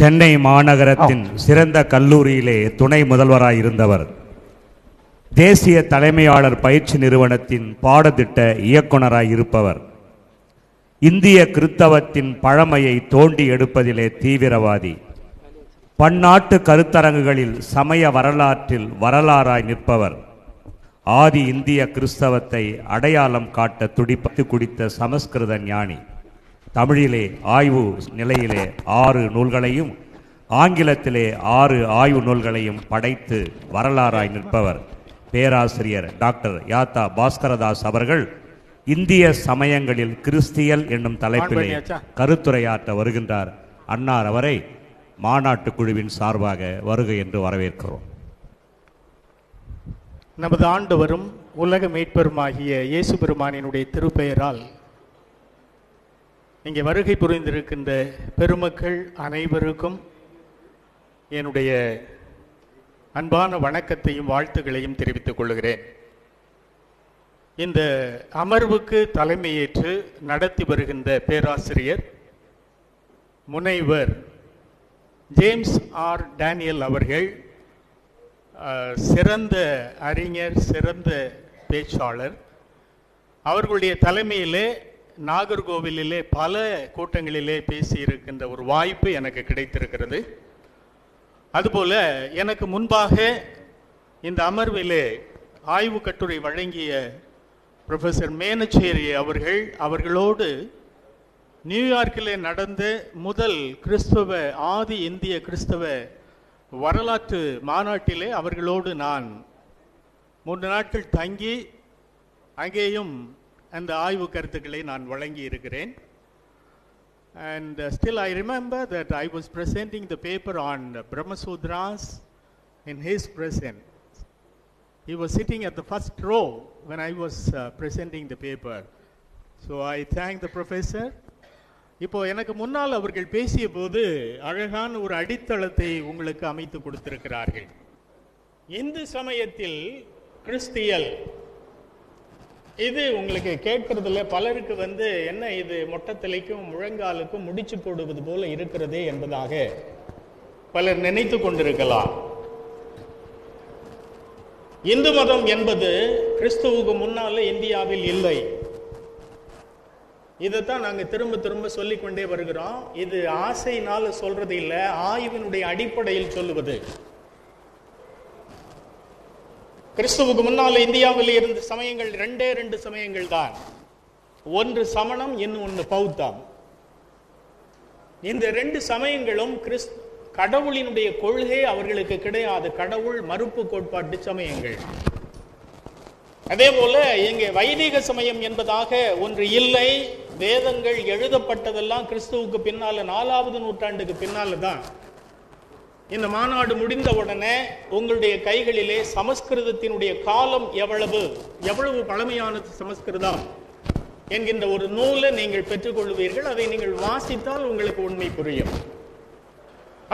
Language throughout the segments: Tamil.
சென்னை மாநகரத்தின் சிறந்த கல்லூரியிலே துணை முதல்வராயிருந்தவர். தேசிய தலைமையாளர் பயிற்சி நிறுவனத்தின் பாடத்திட்ட இயக்குநராயிருப்பவர். இந்திய கிறித்தவத்தின் பழமையை தோண்டி எடுப்பதிலே தீவிரவாதி. பன்னாட்டு கருத்தரங்குகளில் சமய வரலாற்றில் வரலாறாய் நிற்பவர். ஆதி இந்திய கிறிஸ்தவத்தை அடையாளம் காட்ட துடித்து குடித்த சமஸ்கிருத ஞானி. தமிழிலே ஆய்வு நிலையிலே 6 நூல்களையும் ஆங்கிலத்திலே 6 ஆய்வு நூல்களையும் படைத்து வரலாறாய் நிற்பவர் பேராசிரியர் டாக்டர் யாத்தா பாஸ்கரதாஸ் அவர்கள் இந்திய சமயங்களில் கிறிஸ்தியல் என்னும் தலைப்பிலே கருத்துரையாற்ற வருகின்றார். அன்னார் அவரை மாநாட்டு குழுவின் சார்பாக வருக என்று வரவேற்கிறோம். நமது ஆண்டவரும் உலக மீட்பருமாகிய இயேசு பெருமானினுடைய திருப்பெயரால் இங்கே வருகை புரிந்திருக்கின்ற பெருமக்கள் அனைவருக்கும் என்னுடைய அன்பான வணக்கத்தையும் வாழ்த்துக்களையும் தெரிவித்துக் கொள்கிறேன். இந்த அமர்வுக்கு தலைமையேற்று நடத்தி வருகின்ற பேராசிரியர் முனைவர் ஜேம்ஸ் ஆர் டேனியல் அவர்கள் சிறந்த அறிஞர், சிறந்த பேச்சாளர். அவர்களுடைய தலைமையிலே நாகர்கோவிலிலே பல கூட்டங்களிலே பேசியிருக்கின்ற ஒரு வாய்ப்பு எனக்கு கிடைத்திருக்கிறது. அதுபோல எனக்கு முன்பாக இந்த அமர்விலே ஆய்வு கட்டுரை வழங்கிய ப்ரொஃபஸர் மேனச்சேரி அவர்களோடு நியூயார்க்கிலே நடந்த முதல் ஆதி இந்திய கிறிஸ்தவ வரலாற்று மாநாட்டிலே அவர்களோடு நான் 3 நாட்கள் தங்கி அங்கேயும் அந்த ஆய்வு கருத்துக்களை நான் வழங்கி இருக்கிறேன். And still I remember that I was presenting the paper on Brahma Sutras in his presence. He was sitting at the first row when I was presenting the paper. So I thank the professor. இப்போ எனக்கு முன்னால் அவர்கள் பேசிய போது அழகான ஒரு அடித்தளத்தை உங்களுக்கு அமைத்து கொடுத்திருக்கிறார்கள். இந்து சமயத்தில் கிறிஸ்தியல் இது உங்களுக்கு கேட்கறதுல பலருக்கு என்ன இது மொட்டத்தலைக்கும் முழங்காலுக்கும் முடிச்சு போடுவது போல இருக்கிறதே என்பதாக பலர் நினைத்து கொண்டிருக்கலாம். இந்து மதம் என்பது கிறிஸ்துவுக்கு முன்னால இந்தியாவில் இல்லை. இதைத்தான் நாங்கள் திரும்ப திரும்ப சொல்லிக்கொண்டே வருகிறோம். இது ஆசையினால சொல்றது இல்லை, ஆய்வினுடைய அடிப்படையில் சொல்லுவது. கிறிஸ்துவுக்கு முன்னால இந்தியாவில் இருந்த சமயங்கள் 2 சமயங்கள் தான். ஒன்று சமணம், இன்னொன்று பௌத்தம். இந்த 2 சமயங்களும் கடவுளினுடைய கொள்கை அவர்களுக்கு கிடையாது. கடவுள் மறுப்பு கோட்பாட்டு சமயங்கள். அதே போல இங்கே வைதிக சமயம் என்பதாக ஒன்று இல்லை. வேதங்கள் எழுதப்பட்டதெல்லாம் கிறிஸ்துவுக்கு பின்னால 4வது நூற்றாண்டுக்கு பின்னால தான். இந்த மாநாடு முடிந்த உடனே உங்களுடைய கைகளிலே சமஸ்கிருதத்தினுடைய காலம் எவ்வளவு பழமையானது சமஸ்கிருதம் என்கின்ற ஒரு நூலை நீங்கள் பெற்றுக்கொள்வீர்கள். அதை நீங்கள் வாசித்தால் உங்களுக்கு உண்மை புரியும்.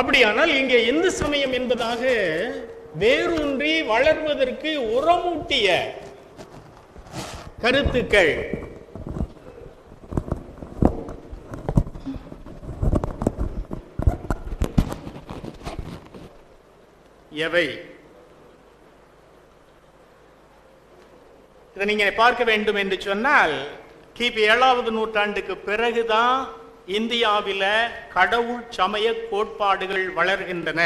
அப்படியானால் இங்கே இந்து சமயம் என்பதாக வேரூன்றி வளர்வதற்கு உரமூட்டிய கருத்துக்கள் எவை? இதை நீங்க பார்க்க வேண்டும் என்று சொன்னால் கிபி 7வது நூற்றாண்டுக்கு பிறகுதான் இந்தியாவில கடவுள் சமய கோட்பாடுகள் வளர்கின்றன.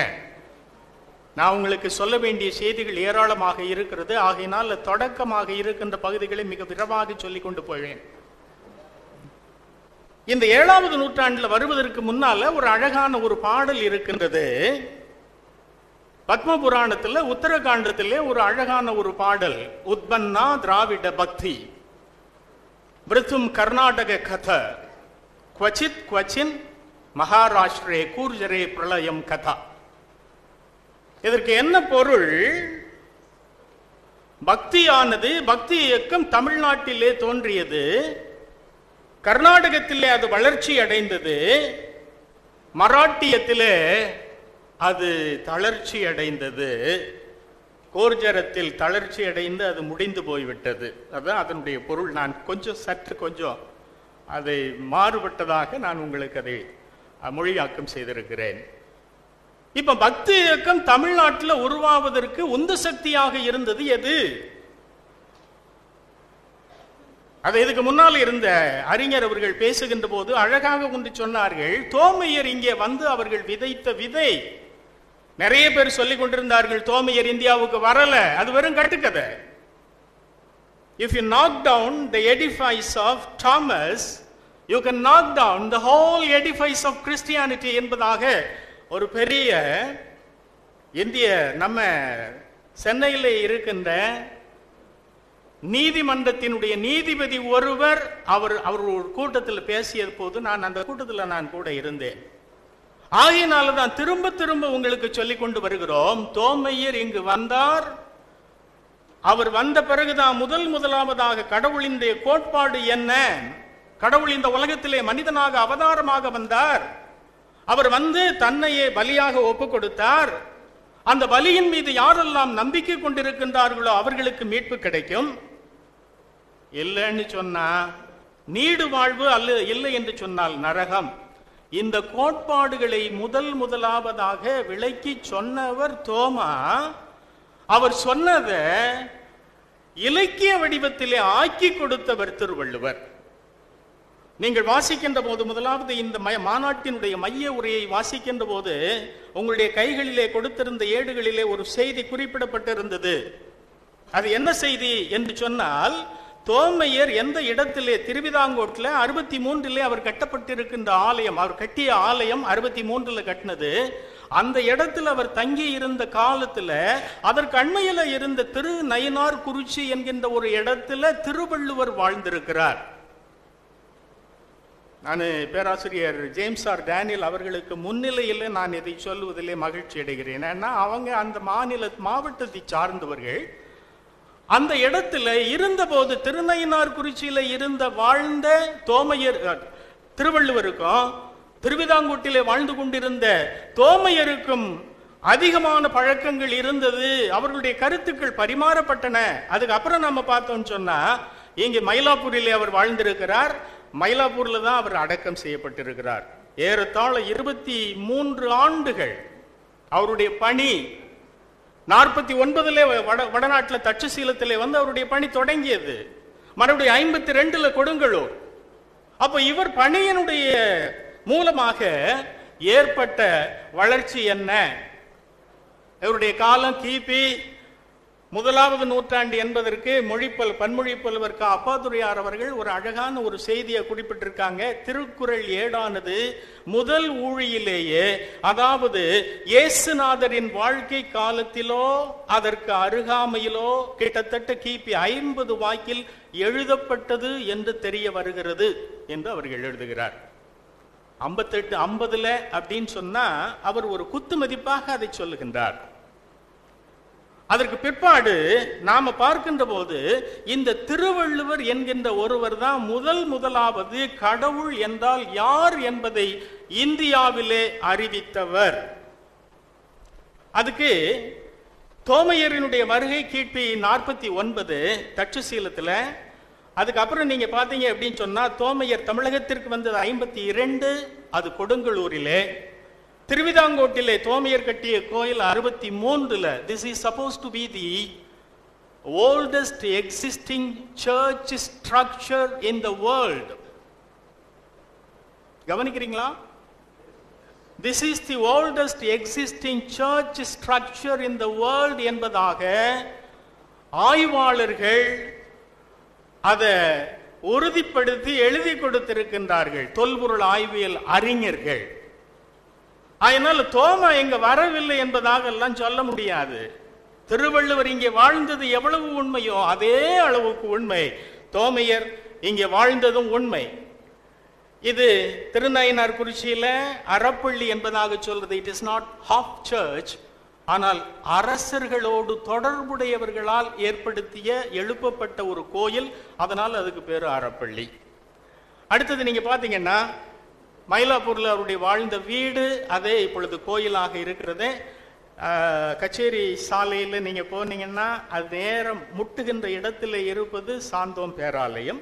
நான் உங்களுக்கு சொல்ல வேண்டிய செய்திகள் ஏராளமாக இருக்கிறது. ஆகையினால் தொடக்கமாக இருக்கின்ற பகுதிகளை மிக விரைவாக சொல்லிக் கொண்டு போவேன். இந்த 7வது நூற்றாண்டில் வருவதற்கு முன்னால ஒரு அழகான ஒரு பாடல் இருக்கின்றது. பத்ம புராணத்தில் உத்தரகாண்டத்திலே ஒரு அழகான ஒரு பாடல். உத்பன்னா திராவிட பக்தி விருத்தும் கர்நாடக கத குவச்சித் குவச்சின் மகாராஷ்டிரே கூர்ஜரே பிரளயம் கதா. இதற்கு என்ன பொருள்? பக்தியானது, பக்தி இயக்கம் தமிழ்நாட்டிலே தோன்றியது, கர்நாடகத்திலே அது வளர்ச்சி அடைந்தது, மராட்டியத்திலே அது தளர்ச்சி அடைந்தது, கோர்ஜரத்தில் தளர்ச்சி அடைந்து அது முடிந்து போய்விட்டது. அதுதான் அதனுடைய பொருள். நான் சற்று கொஞ்சம் அதை மாறுபட்டதாக நான் உங்களுக்கு அதை மொழியாக்கம் செய்திருக்கிறேன். இப்ப பக்தி இயக்கம் தமிழ்நாட்டில் உருவாவதற்கு உந்து சக்தியாக இருந்தது எது? அது இதுக்கு முன்னால் இருந்த அறிஞர் அவர்கள் பேசுகின்ற போது அழகாக ஒன்று சொன்னார்கள். தோமையர் இங்கே வந்து அவர்கள் விதைத்த விதை. நிறைய பேர் சொல்லிக் கொண்டிருந்தார்கள் தோமையர் இந்தியாவுக்கு வரல, அது வெறும் கட்டுக்கதை. If you knock down the edifice of Thomas, you can knock down the whole edifice of Christianity என்பதாக ஒரு பெரிய இந்திய நம்ம சென்னையில் இருக்கின்ற நீதிமன்றத்தினுடைய நீதிபதி ஒருவர் அவர் ஒரு கூட்டத்தில் பேசிய போது நான் அந்த கூட்டத்தில் நான் கூட இருந்தேன். ஆகையினால தான் திரும்ப திரும்ப உங்களுக்கு சொல்லிக் கொண்டு வருகிறோம். தோமையர் இங்கு வந்தார். அவர் வந்த பிறகுதான் முதலாவதாக கடவுளின் கோட்பாடு என்ன, கடவுள் இந்த உலகத்திலே மனிதனாக அவதாரமாக வந்தார். அவர் வந்து தன்னையே பலியாக ஒப்பு கொடுத்தார். அந்த பலியின் மீது யாரெல்லாம் நம்பிக்கை கொண்டிருக்கின்றார்களோ அவர்களுக்கு மீட்பு கிடைக்கும். இல்லைன்னு சொன்னா நீடு வாழ்வு அல்ல, இல்லை என்று சொன்னால் நரகம். இந்த கோட்பாடுகளை முதலாவதாக விளக்கி சொன்னவர் தோமா. அவர் சொன்னத இலக்கிய வடிவத்திலே ஆக்கி கொடுத்தவர் திருவள்ளுவர். நீங்கள் வாசிக்கின்ற போது முதலாவது இந்த மாநாட்டினுடைய மைய உரையை வாசிக்கின்ற போது உங்களுடைய கைகளிலே கொடுத்திருந்த ஏடுகளிலே ஒரு செய்தி குறிப்பிடப்பட்டிருந்தது. அது என்ன செய்தி என்று சொன்னால், தோமையர் எந்த இடத்திலே திருவிதாங்கோட்டில் 63 அவர் கட்டப்பட்டிருக்கின்ற ஆலயம், அவர் கட்டிய ஆலயம் 63 கட்டினது, அந்த இடத்துல அவர் தங்கி இருந்த காலத்துல அதற்கு அண்மையில இருந்த திரு நயினார் குறிச்சி என்கின்ற ஒரு இடத்துல திருவள்ளுவர் வாழ்ந்திருக்கிறார். நான் பேராசிரியர் ஜேம்ஸ் ஆர் டேனியல் அவர்களுக்கு முன்னிலையில் நான் இதை சொல்லுவதிலே மகிழ்ச்சி அடைகிறேன். ஏன்னா அவங்க அந்த மாவட்டத்தை சார்ந்தவர்கள். அந்த இடத்துல இருந்தபோது திருநயினார் குறிச்சியில வாழ்ந்த தோமையர் திருவள்ளுவருக்கும் திருவிதாங்கூட்டிலே வாழ்ந்து கொண்டிருந்த தோமையருக்கும் அதிகமான பழக்கங்கள் இருந்தது. அவர்களுடைய கருத்துக்கள் பரிமாறப்பட்டன. அதுக்கப்புறம் நம்ம பார்த்தோம்னு சொன்னா இங்கே மயிலாப்பூரிலே அவர் வாழ்ந்திருக்கிறார். மயிலாப்பூர்ல தான் அவர் அடக்கம் செய்யப்பட்டிருக்கிறார். ஏறத்தாழ 23 ஆண்டுகள் அவருடைய பணி. 49 வடநாட்டில் தட்சசீலத்திலே வந்து அவருடைய பணி தொடங்கியது. மறுபடியும் 52 கொடுங்கலூர். அப்ப இவர் பணியினுடைய மூலமாக ஏற்பட்ட வளர்ச்சி என்ன? இவருடைய காலம் கிபி 1வது நூற்றாண்டு என்பதற்கு பன்மொழி புலவர் அப்பாதுரையார் அவர்கள் ஒரு அழகான ஒரு செய்தியை குறிப்பிட்டிருக்காங்க. திருக்குறள் ஏடானது முதல் ஊழியிலேயே, அதாவது இயேசுநாதரின் வாழ்க்கை காலத்திலோ அதற்கு அருகாமையிலோ கிட்டத்தட்ட கிபி 50 வாக்கில் எழுதப்பட்டது என்று தெரிய வருகிறது என்று அவர்கள் எழுதுகிறார். 50 அப்படின்னு சொன்னா அவர் ஒரு குத்து மதிப்பாக அதை சொல்லுகின்றார். அதற்கு பிற்பாடு நாம பார்க்கின்ற போது இந்த திருவள்ளுவர் என்கின்ற ஒருவர் தான் முதலாவது கடவுள் என்றால் யார் என்பதை இந்தியாவிலே அறிவித்தவர். அதுக்கு தோமையரினுடைய வருகை கிபி 49 தட்சசீலத்துல. அதுக்கப்புறம் நீங்க பாத்தீங்க அப்படின்னு சொன்னா தோமையர் தமிழகத்திற்கு வந்தது 52, அது கொடுங்கலூரிலே. திருவிதாங்கோட்டிலே தோமையர் கட்டிய கோயில் 63. This is supposed to be the oldest existing church structure in the world. கவனிக்கிறீங்களா? This is the oldest existing church structure in the world என்பதாக ஆய்வாளர்கள் அதை உறுதிப்படுத்தி எழுதி கொடுத்திருக்கின்றார்கள், தொல்பொருள் ஆய்வியல் அறிஞர்கள். அதனால தோமா இங்க வரவில்லை என்பதாக எல்லாம் சொல்ல முடியாது. திருவள்ளுவர் இங்கே வாழ்ந்தது எவ்வளவு உண்மையோ அதே அளவுக்கு உண்மை தோமையர் இங்கே வாழ்ந்ததும் உண்மை. இது திருநயினார் குறிச்சியில அறப்பள்ளி என்பதாக சொல்றது. It is not half church, ஆனால் அரசர்களோடு தொடர்புடையவர்களால் ஏற்படுத்திய எழுப்பப்பட்ட ஒரு கோயில். அதனால் அதுக்கு பேரு அறப்பள்ளி. அடுத்தது நீங்க பாத்தீங்கன்னா மயிலாப்பூர்ல அவருடைய வாழ்ந்த வீடு அதே இப்பொழுது கோயிலாக இருக்கிறது. கச்சேரி சாலையில் நீங்க போனீங்கன்னா அது நேரம் முட்டுகின்ற இடத்துல இருப்பது சாந்தோம் பேராலயம்.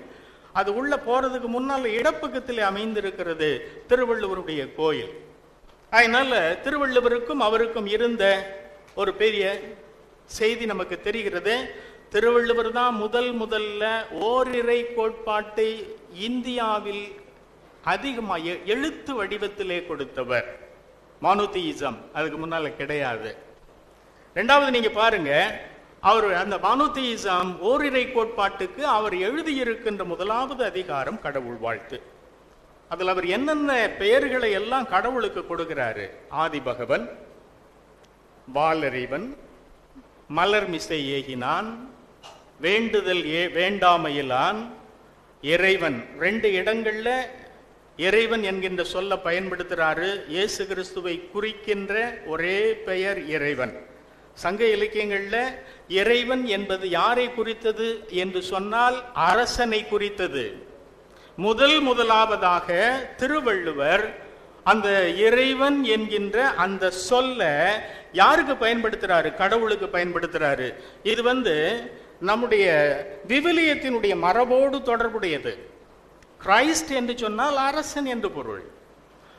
அது உள்ள போறதுக்கு முன்னால் இடப்பக்கத்தில் அமைந்திருக்கிறது திருவள்ளுவருடைய கோயில். அதனால திருவள்ளுவருக்கும் அவருக்கும் இருந்த ஒரு பெரிய செய்தி நமக்கு தெரிகிறது. திருவள்ளுவர் தான் முதல்ல ஓரிரை கோட்பாட்டை இந்தியாவில் அதிகமாக எழுத்து வடிவத்திலே கொடுத்தவர். மானோதியிசம் அதுக்கு முன்னால கிடையாது. ரெண்டாவது நீங்க பாருங்க, அவர் அந்த மானோதியிசம் ஓரிரை கோட்பாட்டுக்கு அவர் எழுதியிருக்கின்ற முதலாவது அதிகாரம் கடவுள் வாழ்த்து. அதில் அவர் என்னென்ன பெயர்களை எல்லாம் கடவுளுக்கு கொடுக்கிறாரு. ஆதிபகவன், வாலறிவன், மலர்மிசை ஏகினான், வேண்டுதல் வேண்டாமையிலான், இறைவன். 2 இடங்கள்ல இறைவன் என்கின்ற சொல்ல பயன்படுத்துறாரு. இயேசு கிறிஸ்துவை குறிக்கின்ற ஒரே பெயர் இறைவன். சங்க இலக்கியங்கள்ல இறைவன் என்பது யாரை குறித்தது என்று சொன்னால் அரசனை குறித்தது. முதலாவதாக திருவள்ளுவர் அந்த இறைவன் என்கின்ற அந்த சொல்ல யாருக்கு பயன்படுத்துறாரு? கடவுளுக்கு பயன்படுத்துறாரு. இது நம்முடைய விவிலியத்தினுடைய மரபோடு தொடர்புடையது. கிரைஸ்ட் என்று சொன்னால் அரசன் என்று பொருள்.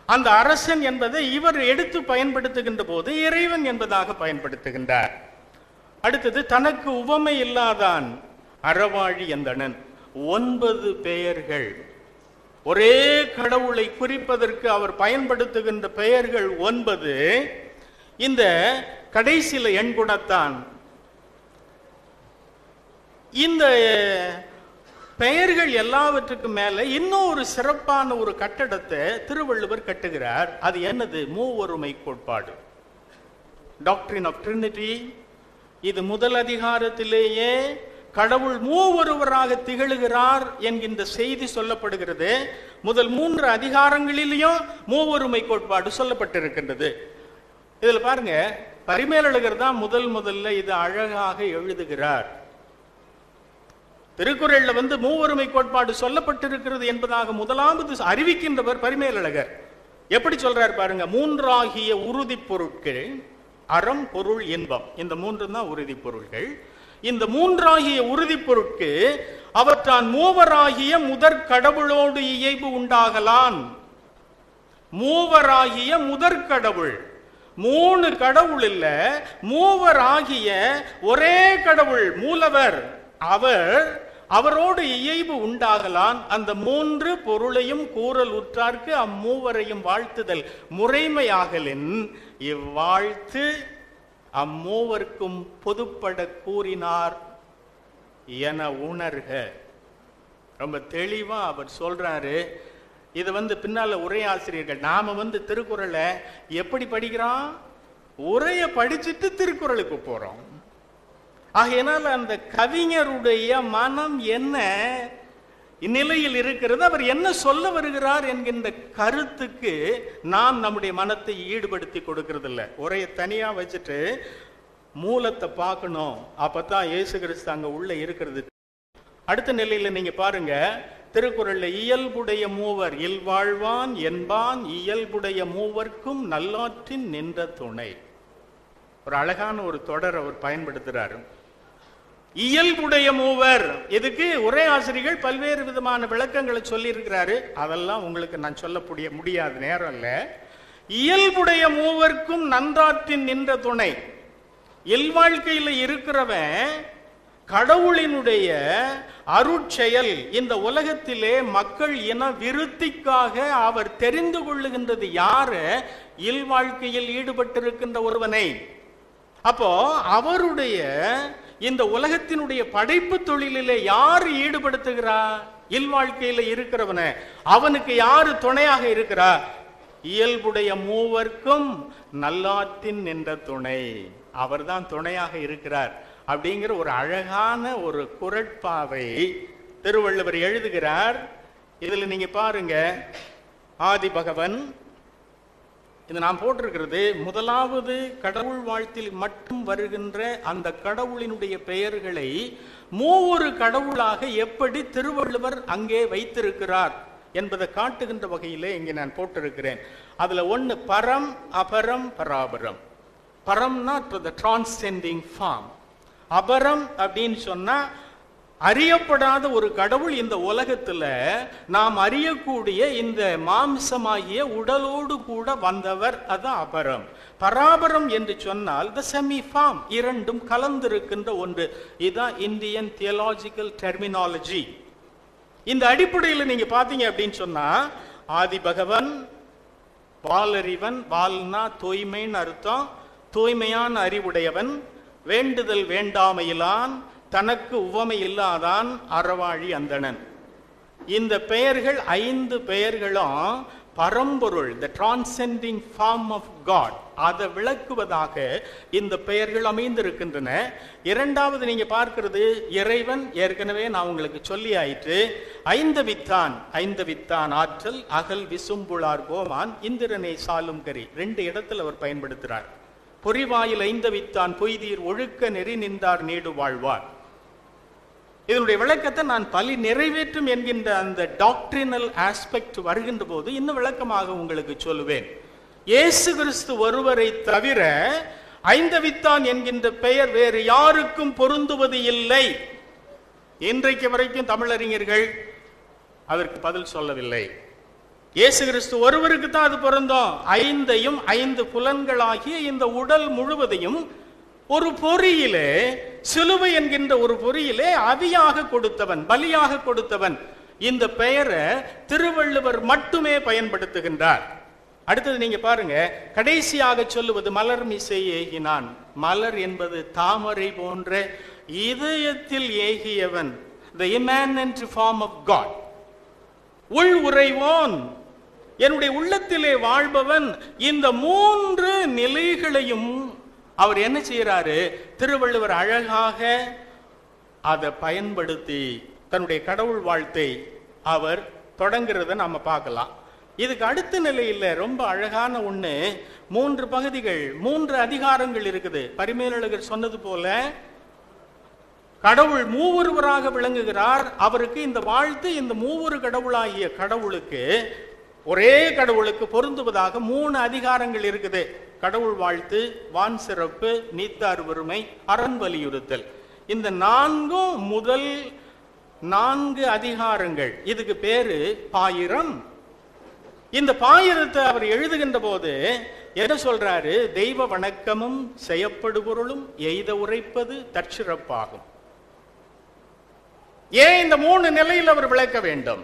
அந்த அரசன் என்பதை இவர் எடுத்து பயன்படுத்துகின்ற போது இறைவன் என்பதாக பயன்படுத்துகின்றார். அடுத்தது தனக்கு உவமை இல்லாதான் அறவாழி எந்தனன். 9 பெயர்கள். ஒரே கடவுளை குறிப்பதற்கு அவர் பயன்படுத்துகின்ற பெயர்கள் 9. இந்த கடைசியில எண்குணத்தான். இந்த பெயர்கள் எல்லாவற்றுக்கும் மேல இன்னும் ஒரு சிறப்பான ஒரு கட்டடத்தை திருவள்ளுவர் கட்டுகிறார். அது என்னது? மூவொருமை கோட்பாடு, டாக்ட்ரின் ஆஃப் ட்ரினிட்டி. இது முதல் அதிகாரத்திலேயே கடவுள் மூவொருவராக திகழுகிறார் என்கின்ற செய்தி சொல்லப்படுகிறது. முதல் 3 அதிகாரங்களிலேயும் மூவொருமை கோட்பாடு சொல்லப்பட்டிருக்கின்றது. இதுல பாருங்க, பரிமேலழகர் தான் முதல்ல இது அழகாக எழுதுகிறார். திருக்குறள்ல மூவொருமை கோட்பாடு சொல்லப்பட்டிருக்கிறது என்பதாக முதலாவது அறிவிக்கின்றவர் பரிமேலழகர். எப்படி சொல்றார் பாருங்க. 3 ஆகிய உறுதி பொருட்கள், அறம், பொருள், இன்பம். இந்த 3 தான் உறுதி பொருள்கள். இந்த 3 ஆகிய உறுதி பொருட்கு அவற்றான் மூவராகிய முதற் கடவுளோடு இயைபு உண்டாகலான். மூவராகிய முதற் கடவுள். 3 கடவுள் இல்ல, மூவராகிய ஒரே கடவுள் மூலவர். அவரோடு இயைபு உண்டாகலான். அந்த 3 பொருளையும் கூறல் உற்றார்க்கு அம்மூவரையும் வாழ்த்துதல் முறைமையாகலின் இவ்வாழ்த்து அம்மூவர்க்கும் பொதுப்பட கூறினார் என உணர்க. ரொம்ப தெளிவா அவர் சொல்றாரு. இது பின்னால உரையாசிரியர்கள் நாம திருக்குறளை எப்படி படிக்கிறோம்? உரைய படிச்சுட்டு திருக்குறளுக்கு போறோம். ஆகையினால் அந்த கவிஞருடைய மனம் என்ன இந்நிலையில் இருக்கிறது, அவர் என்ன சொல்ல வருகிறார் என்கின்ற கருத்துக்கு நாம் நம்முடைய மனத்தை ஈடுபடுத்தி கொடுக்கிறது இல்லை. உரையை தனியா வச்சுட்டு மூலத்தை பார்க்கணும். அப்பதான் இயேசு கிறிஸ்து அங்க உள்ள இருக்கிறது. அடுத்த நிலையில நீங்க பாருங்க, திருக்குறள்ல இயல்புடைய மூவர் இல்வாழ்வான் என்பான் இயல்புடைய மூவர்க்கும் நல்லாற்றின் நின்ற துணை. ஒரு அழகான ஒரு தொடர் அவர் பயன்படுத்துறாரு. இயல்புடைய மூவர். இதுக்கு உரை ஆசிரியர்கள் பல்வேறு விதமான விளக்கங்களை சொல்லி இருக்கிறாரு. அதெல்லாம் உங்களுக்கு நான் சொல்ல முடியாத நேரம் இல்ல. இயல்புடைய மூவர்க்கும் நன்றாற்றின் நின்ற துணை. இல்வாழ்க்கையில இருக்கிறவன் கடவுளினுடைய அருட்செயல் இந்த உலகத்திலே மக்கள் இன விருத்திக்காக அவர் தெரிந்து கொள்ளுகின்றது யாரு? இல்வாழ்க்கையில் ஈடுபட்டிருக்கின்ற ஒருவனை. அப்போ அவருடைய இந்த உலகத்தினுடைய படைப்பு தொழிலிலே யார் ஈடுபடுத்துகிறார்? இல்வாழ்க்கையில இருக்கிறவன. அவனுக்கு யாரு துணையாக இருக்கிறார்? இயல்புடைய மூவர்க்கும் நல்லாற்றின் நின்ற துணை. அவர்தான் துணையாக இருக்கிறார் அப்படிங்கிற ஒரு அழகான ஒரு குறட்பாவை திருவள்ளுவர் எழுதுகிறார். இதுல நீங்க பாருங்க, ஆதிபகவன் இது நாம் போட்டிருக்கிறது. முதலாவது கடவுள் வாழ்த்தில் மட்டும் வருகின்ற அந்த கடவுளினுடைய பெயர்களை மூவொரு கடவுளாக எப்படி திருவள்ளுவர் அங்கே வைத்திருக்கிறார் என்பதை காட்டுகின்ற வகையிலே இங்கே நான் போட்டிருக்கிறேன். அதுல 1 பரம், அபரம், பராபரம். பரம்னா டு த டிரான்செண்டிங் ஃபார்ம். அபரம் அப்படின்னு சொன்னா அறியப்படாத ஒரு கடவுள் இந்த உலகத்துல நாம் அறியக்கூடிய இந்த மாம்சமாகிய உடலோடு கூட வந்தவர். அதான் அபரம். பராபரம் என்று சொன்னால் த செமி ஃபார்ம், இரண்டும் கலந்திருக்கின்ற ஒன்று. இதுதான் இந்தியன் தியோலாஜிக்கல் டெர்மினாலஜி. இந்த அடிப்படையில் நீங்க பாத்தீங்க அப்படின்னு சொன்னா, ஆதி பகவன், வாலறிவன், வால்னா தூய்மைன்னு அர்த்தம், தூய்மையான அறிவுடையவன், வேண்டுதல் வேண்டாமையிலான், தனக்கு உவமை இல்லாதான், அறவாழி அந்தணன். இந்த பெயர்கள் 5 பெயர்களும் பரம்பொருள், the transcending form of God, அதை விளக்குவதாக இந்த பெயர்கள் அமைந்திருக்கின்றன. இரண்டாவது நீங்க பார்க்கிறது இறைவன். ஏற்கனவே நான் உங்களுக்கு சொல்லி ஆயிற்று. ஐந்தவித்தான் ஆற்றல் அகல் விசும்புளார் கோமான் இந்திரனை சாலும் கரி. 2 இடத்துல அவர் பயன்படுத்துறார். பொறிவாயில் 5வித்தான் பொய்தீர் ஒழுக்க நெறி நின்றார் நீடு வாழ்வார். இதனுடைய விளக்கத்தை நான் பலி நிறைவேற்றும் என்கின்ற அந்த டாக்ட்ரினல் ஆஸ்பெக்ட் வருகின்ற போது இன்னும் விளக்கமாக உங்களுக்கு சொல்லுவேன். இயேசு கிறிஸ்து ஒருவரை தவிர 5வித்தான் என்கின்ற பெயர் வேறு யாருக்கும் பொருந்துவது இல்லை. இன்றைக்கு வரைக்கும் தமிழறிஞர்கள் அதற்கு பதில் சொல்லவில்லை. இயேசு கிறிஸ்து ஒருவருக்கு தான் அது பொருந்தும். 5ஐயும் 5 புலன்களாகிய இந்த உடல் முழுவதையும் ஒரு பொறியிலே, சிலுவை என்கின்ற ஒரு பொறியிலே அவியாக கொடுத்தவன், பலியாக கொடுத்தவன். இந்த பெயரை திருவள்ளுவர் மட்டுமே பயன்படுத்துகின்றார். அடுத்தது நீங்க பாருங்க, கடைசியாக சொல்லுவது மலர் மிசை ஏகினான். மலர் என்பது தாமரை போன்ற இதயத்தில் ஏகியவன், the immanent form of God. உள் உறைவோன், என்னுடைய உள்ளத்திலே வாழ்பவன். இந்த 3 நிலைகளையும் அவர் என்ன செய்யறாரு? திருவள்ளுவர் அழகாக அதை பயன்படுத்தி தன்னுடைய கடவுள் வாழ்த்தை அவர் தொடங்குறத நாம பார்க்கலாம். இதுக்கு அடுத்த நிலையில் ரொம்ப அழகான ஒண்ணு, 3 பகுதிகள், 3 அதிகாரங்கள் இருக்குது. பரிமேலழகர் சொன்னது போல கடவுள் மூவொருவராக விளங்குகிறார். அவருக்கு இந்த வாழ்த்து இந்த மூவொரு கடவுளாகிய கடவுளுக்கு, ஒரே கடவுளுக்கு பொருந்துவதாக 3 அதிகாரங்கள் இருக்குது. கடவுள் வாழ்த்து, வான் சிறப்பு, நீத்தார் வறுமை, அரண் வலியுறுத்தல். இந்த 4ம் முதல் 4 அதிகாரங்கள். இதுக்கு பேரு பாயிரம். இந்த பாயிரத்தை அவர் எழுதுகின்ற போது என்ன சொல்றாரு? தெய்வ வணக்கமும் செய்யப்படுபொருளும் எய்த உரைப்பது தற்சிறப்பாகும். ஏன் இந்த 3 நிலையில் அவர் விளக்க வேண்டும்?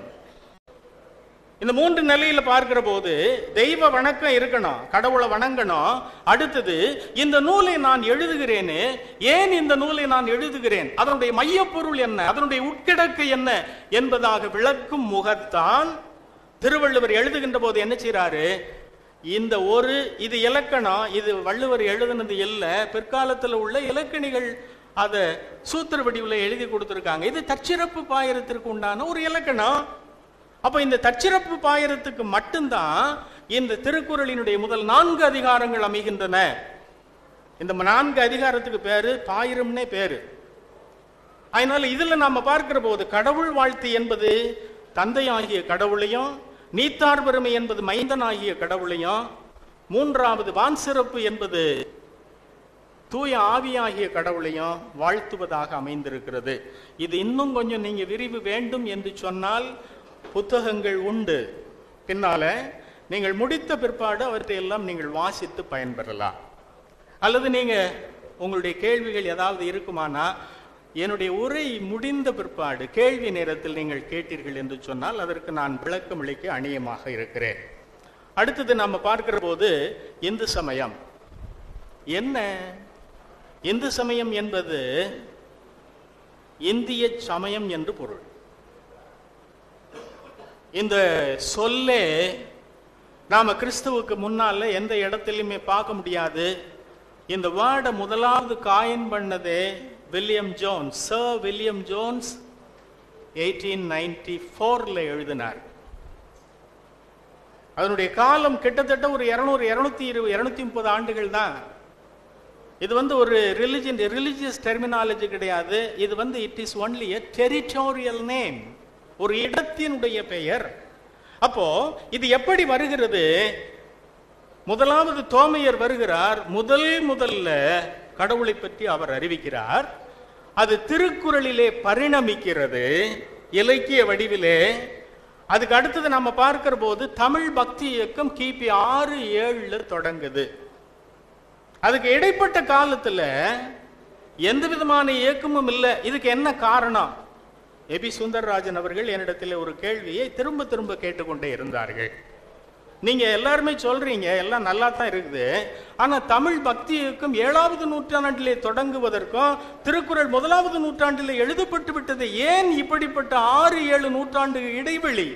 இந்த 3 நிலையில பார்க்கிற போது தெய்வ வணக்கம் இருக்கணும், கடவுளை வணங்கணும். அடுத்தது இந்த நூலை நான் எழுதுகிறேனே, ஏன் இந்த நூலை நான் எழுதுகிறேன், அதனுடைய மையப்பொருள் என்ன, அதனுடைய உட்கிடக்கு என்ன என்பதாக விளக்கும் முகத்தான் திருவள்ளுவர் எழுதுகின்ற போது என்ன செய்யறாரு? இந்த இது இலக்கணம், இது வள்ளுவர் எழுதுனது இல்லை, பிற்காலத்தில் உள்ள இலக்கணிகள் அதை சூத்திர வடிவில் எழுதி கொடுத்திருக்காங்க. இது தற்சிறப்பு பாயிரத்திற்கு உண்டான ஒரு இலக்கணம். அப்ப இந்த தற்சிறப்பு பாயிரத்துக்கு மட்டும்தான் இந்த திருக்குறளினுடைய முதல் 4 அதிகாரங்கள் அமைகின்றன. இந்த 4 அதிகாரத்துக்கு பேரு பாயிரம்னே பேரு. அதனால இதுல நாம பார்க்கிற போது கடவுள் வாழ்த்து என்பது தந்தையாகிய கடவுளையும், நீத்தார் பெருமை என்பது மைந்தனாகிய கடவுளையும், 3வது வான் சிறப்பு என்பது தூய ஆவியாகிய கடவுளையும் வாழ்த்துவதாக அமைந்திருக்கிறது. இது இன்னும் கொஞ்சம் நீங்க விரிவு வேண்டும் என்று சொன்னால் புத்தகங்கள் உண்டு. பின்னால நீங்கள் முடித்த பிற்பாடு அவற்றை எல்லாம் நீங்கள் வாசித்து பயன்பெறலாம். அல்லது நீங்க உங்களுடைய கேள்விகள் ஏதாவது இருக்குமானா என்னுடைய உரை முடிந்த பிற்பாடு கேள்வி நேரத்தில் நீங்கள் கேட்டீர்கள் என்று சொன்னால் அதற்கு நான் விளக்கம் அளிக்க அணியமாக இருக்கிறேன். அடுத்தது நாம பார்க்கிற போது இந்து சமயம் என்ன? இந்து சமயம் என்பது இந்திய சமயம் என்று பொருள். இந்த சொல்லே நாம கிறிஸ்துவுக்கு முன்னால எந்த இடத்திலுமே பார்க்க முடியாது. இந்த வேர்டை முதலாவது காயின் பண்ணதே William Jones, sir William Jones 1894 எழுதினார். அதனுடைய காலம் கிட்டத்தட்ட ஒரு 230 ஆண்டுகள் தான். இது ஒரு ரிலிஜியஸ் டெர்மினாலஜி கிடையாது. இது it is only a territorial name, ஒரு இடத்தினுடைய பெயர். அப்போ இது எப்படி வருகிறது? முதலாவது தோமையர் வருகிறார், முதல்ல கடவுளை பற்றி அவர் அறிவிக்கிறார். அது திருக்குறளிலே பரிணமிக்கிறது, இலக்கிய வடிவிலே. அதுக்கு அடுத்தது நம்ம பார்க்கிற போது தமிழ் பக்தி இயக்கம் கிபி 6-7 தொடங்குது. அதுக்கு இடைப்பட்ட காலத்துல எந்த விதமான இயக்கமும் இல்லை. இதுக்கு என்ன காரணம்? ஏபி சுந்தரராஜன் அவர்கள் என்னிடத்தில் ஒரு கேள்வியை திரும்ப திரும்ப கேட்டுக்கொண்டே இருந்தார்கள். நீங்க எல்லாருமே சொல்றீங்க எல்லாம் நல்லா தான் இருக்குது, ஆனா தமிழ் பக்தி இயக்கம் 7வது நூற்றாண்டிலே தொடங்குவதற்கும் திருக்குறள் 1வது நூற்றாண்டிலே எழுதப்பட்டு விட்டது, ஏன் இப்படிப்பட்ட 6-7 நூற்றாண்டு இடைவெளி?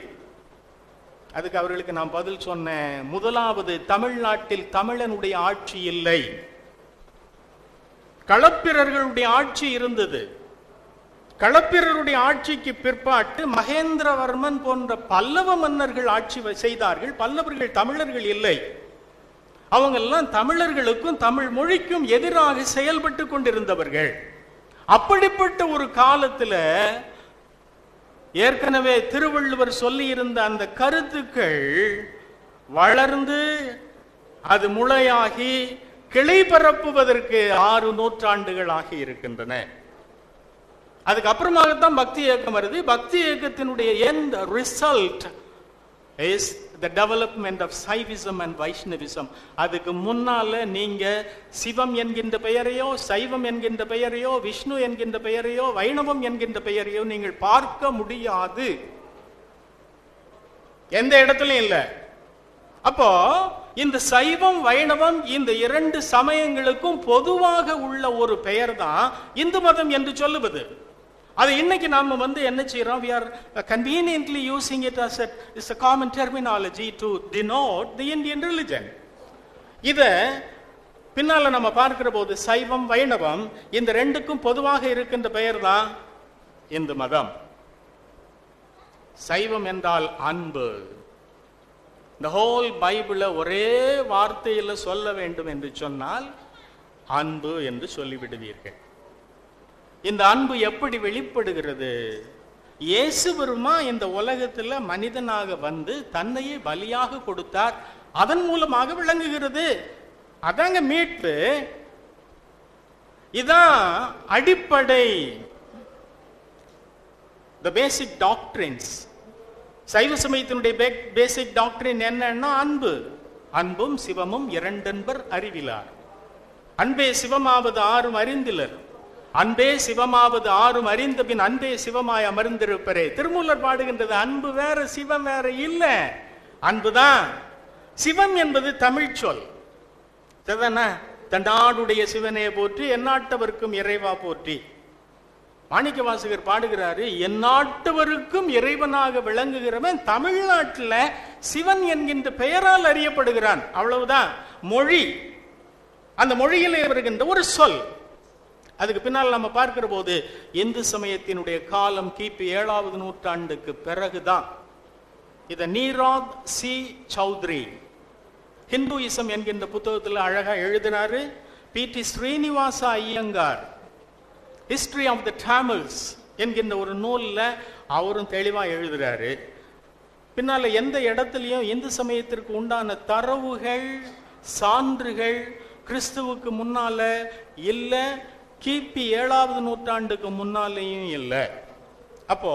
அதுக்கு அவர்களுக்கு நான் பதில் சொன்னேன். முதலாவது, தமிழ்நாட்டில் தமிழனுடைய ஆட்சி இல்லை, களப்பிரர்களுடைய ஆட்சி இருந்தது. களப்பிரருடைய ஆட்சிக்கு பிற்பாட்டு மகேந்திரவர்மன் போன்ற பல்லவ மன்னர்கள் ஆட்சி செய்தார்கள். பல்லவர்கள் தமிழர்கள் இல்லை. அவங்க எல்லாம் தமிழர்களுக்கும் தமிழ் மொழிக்கும் எதிராக செயல்பட்டு கொண்டிருந்தவர்கள். அப்படிப்பட்ட ஒரு காலத்துல ஏற்கனவே திருவள்ளுவர் சொல்லி இருந்த அந்த கருத்துக்கள் வளர்ந்து அது முளையாகி கிளை பரப்புவதற்கு 6 நூற்றாண்டுகள் ஆகி இருக்கின்றன. அதுக்கப்புறமாகத்தான் பக்தி இயக்கம் வருது. பக்தி இயக்கத்தினுடைய end result is the development of Saivism and Vaishnavism. அதுக்கு முன்னால நீங்க சிவம் என்கின்ற பெயரையோ, சைவம் என்கின்ற பெயரையோ, விஷ்ணு என்கின்ற பெயரையோ, வைணவம் என்கின்ற பெயரையோ நீங்கள் பார்க்க முடியாது, எந்த இடத்துலயும் இல்லை. அப்போ இந்த சைவம் வைணவம் இந்த 2 சமயங்களுக்கும் பொதுவாக உள்ள ஒரு பெயர் தான் இந்து மதம் என்று சொல்லுவது. அது இன்னைக்கு நாம என்ன செய்யறோம்? we are conveniently using it as a common terminology to denote the Indian religion. இத பின்னால நம்ம பார்க்கிற போது சைவம் வைணவம் இந்த 2க்கும் பொதுவாக இருக்கின்ற பெயர் தான் இந்து மதம். சைவம் என்றால் அன்பு. இந்த ஹோல் பைபிள ஒரே வார்த்தையில சொல்ல வேண்டும் என்று சொன்னால் அன்பு என்று சொல்லிவிடுவீர்கள். இந்த அன்பு எப்படி வெளிப்படுகிறது? இயேசு பெருமா இந்த உலகத்துல மனிதனாக வந்து தன்னையே பலியாக கொடுத்தார், அதன் மூலமாக விளங்குகிறது. அதாங்க மீட்பு. இதான் அடிப்படை, the basic doctrines. சைவ சமயத்தினுடைய பேசிக் டாக்டரின் என்னன்னா அன்பு. அன்பும் சிவமும் 2 என்பர் அறிவிலார். அன்பே சிவமாவது 6 அறிந்திலர், அன்பே சிவமாவது 6 அறிந்த பின் அன்பே சிவமாய் அமர்ந்திருப்பரே. திருமூலர் பாடுகின்றது அன்பு வேற சிவம் வேற இல்ல, அன்புதான். சிவம் என்பது தமிழ் சொல். தன்னாடுடைய சிவனே போற்றி எந்நாட்டவர்க்கும் இறைவா போற்றி. மாணிக்க வாசகர் பாடுகிறாரு, எந்நாட்டவருக்கும் இறைவனாக விளங்குகிறவன் தமிழ்நாட்டில் சிவன் என்கின்ற பெயரால் அறியப்படுகிறான். அவ்வளவுதான் மொழி. அந்த மொழியிலே வருகின்ற ஒரு சொல். அதுக்கு பின்னால் நம்ம பார்க்கிற போது இந்து சமயத்தினுடைய காலம் கிபி 7வது நூற்றாண்டுக்கு பிறகுதான். இத நீராத் சி சௌத்ரி ஹிந்துயிசம் என்கின்ற புத்தகத்தில் அழகா எழுதினாரு. P T. Srinivasa Iyengar history of the Tamils என்கின்ற ஒரு நூலில் அவரும் தெளிவா எழுதுறாரு. பின்னால எந்த இடத்துலையும் இந்து சமயத்திற்கு உண்டான தரவுகள் சான்றுகள் கிறிஸ்துவுக்கு முன்னால இல்ல, கிபி 7வது நூற்றாண்டுக்கு முன்னாலேயும் இல்லை. அப்போ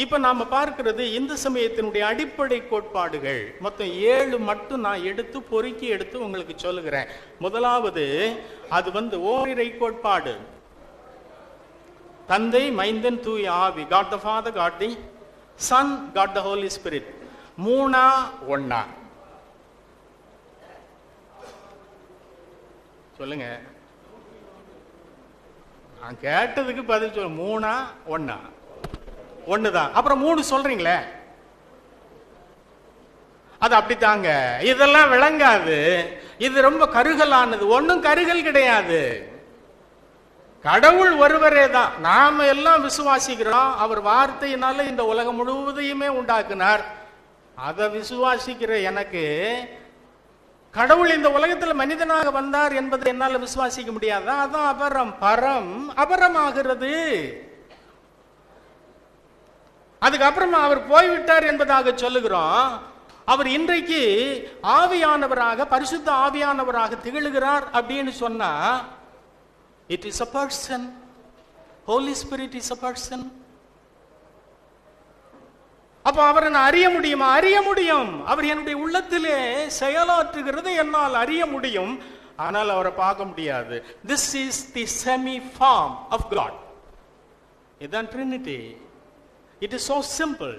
இப்ப நாம பார்க்கிறது இந்து சமயத்தினுடைய அடிப்படை கோட்பாடுகள் மொத்தம் 7 மட்டும் நான் எடுத்து பொறுக்கி எடுத்து உங்களுக்கு சொல்லுகிறேன். முதலாவது அது ஓரிரை கோட்பாடு. தந்தை மைந்தன் தூய ஆவி, God the Father, God the Son, God the Holy Spirit. 3 1 சொல்லுங்க. நான் கேட்டதுக்கு பதில் சொல்ல. 3 1 ஒண்ணுதான். அப்புறம் 3 சொல்றீங்களே, அது அப்படித்தாங்க. இதெல்லாம் விளங்காது. இது ரொம்ப கருகலானது. ஒன்னும் கருகல் கிடையாது. கடவுள் ஒருவரே தான். நாம எல்லாம் விசுவாசிக்கிறோம். அவர் வார்த்தையினால இந்த உலகம் முழுவதையுமே உண்டாக்குனார். அதை விசுவாசிக்கிற எனக்கு கடவுள் இந்த உலகத்தில் மனிதனாக வந்தார் என்பதை என்னால விசுவாசிக்க முடியாதா? அதான் அபரம். பரம் அபரமாகிறது. அதுக்கப்புறமா அவர் போய்விட்டார் என்பதாக சொல்லுகிறோம். அவர் இன்றைக்கு ஆவியானவராக, பரிசுத்த ஆவியானவராக திகழ்கிறார் அப்படின்னு சொன்னா, it is a person. Holy Spirit is a person. அப்ப அவரை நான் அறிய முடியுமா? அறிய முடியும். அவர் என்னுடைய உள்ளத்திலே செயலாற்றுகிறது என்னால் அறிய முடியும். ஆனால் அவரை பார்க்க முடியாது. This is the semi form of God. இதுதான் Trinity. It is so simple.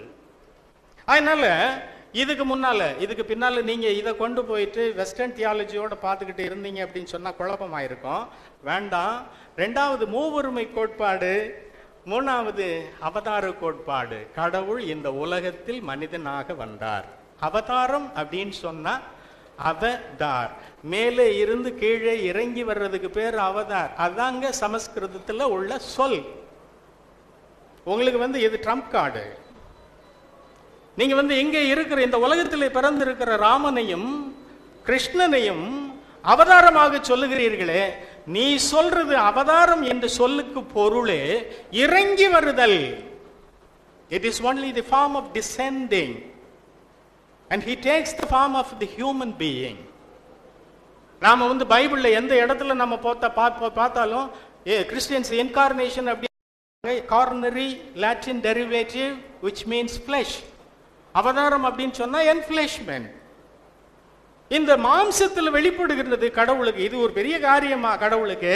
அதனால இதுக்கு பின்னால நீங்க இதை கொண்டு போயிட்டு வெஸ்டர்ன் தியாலஜியோட பார்த்துக்கிட்டு இருந்தீங்க அப்படின்னு சொன்னா குழப்பமாயிருக்கும். வேண்டாம். ரெண்டாவது மூவொருமை கோட்பாடு, மூணாவது அவதார கோட்பாடு. கடவுள் இந்த உலகத்தில் மனிதனாக வந்தார். அவதாரம் அப்படின்னு சொன்னா அவதார், மேலே இருந்து கீழே இறங்கி வர்றதுக்கு பேர் அவதார். அதாங்க சமஸ்கிருதத்துல உள்ள சொல். உங்களுக்கு இது ட்ரம்ப் கார்டு. நீங்க இங்க இருக்கிற இந்த உலகத்திலே பிறந்திருக்கிற ராமனையும் கிருஷ்ணனையும் அவதாரமாக சொல்லுகிறீர்களே, நீ சொல்றது அவதாரம் என்ற சொல்லுக்கு பொருளே இறங்கி வருதல். It is only the form of descending, and he takes the form of the human being. நாம பைபிள்ல எந்த இடத்துல நம்ம பார்த்தாலும் கிறிஸ்டியன்ஸ் இன்கார்னேஷன் அப்படி coronary Latin derivative which means flesh. அவதாரம் அப்படின்னு சொன்னா என்ஃப்ளெஷ்மென்ட். இந்த மாம்சத்தில் வெளிப்படுகிறது கடவுளுக்கு. இது ஒரு பெரிய காரியமா கடவுளுக்கு?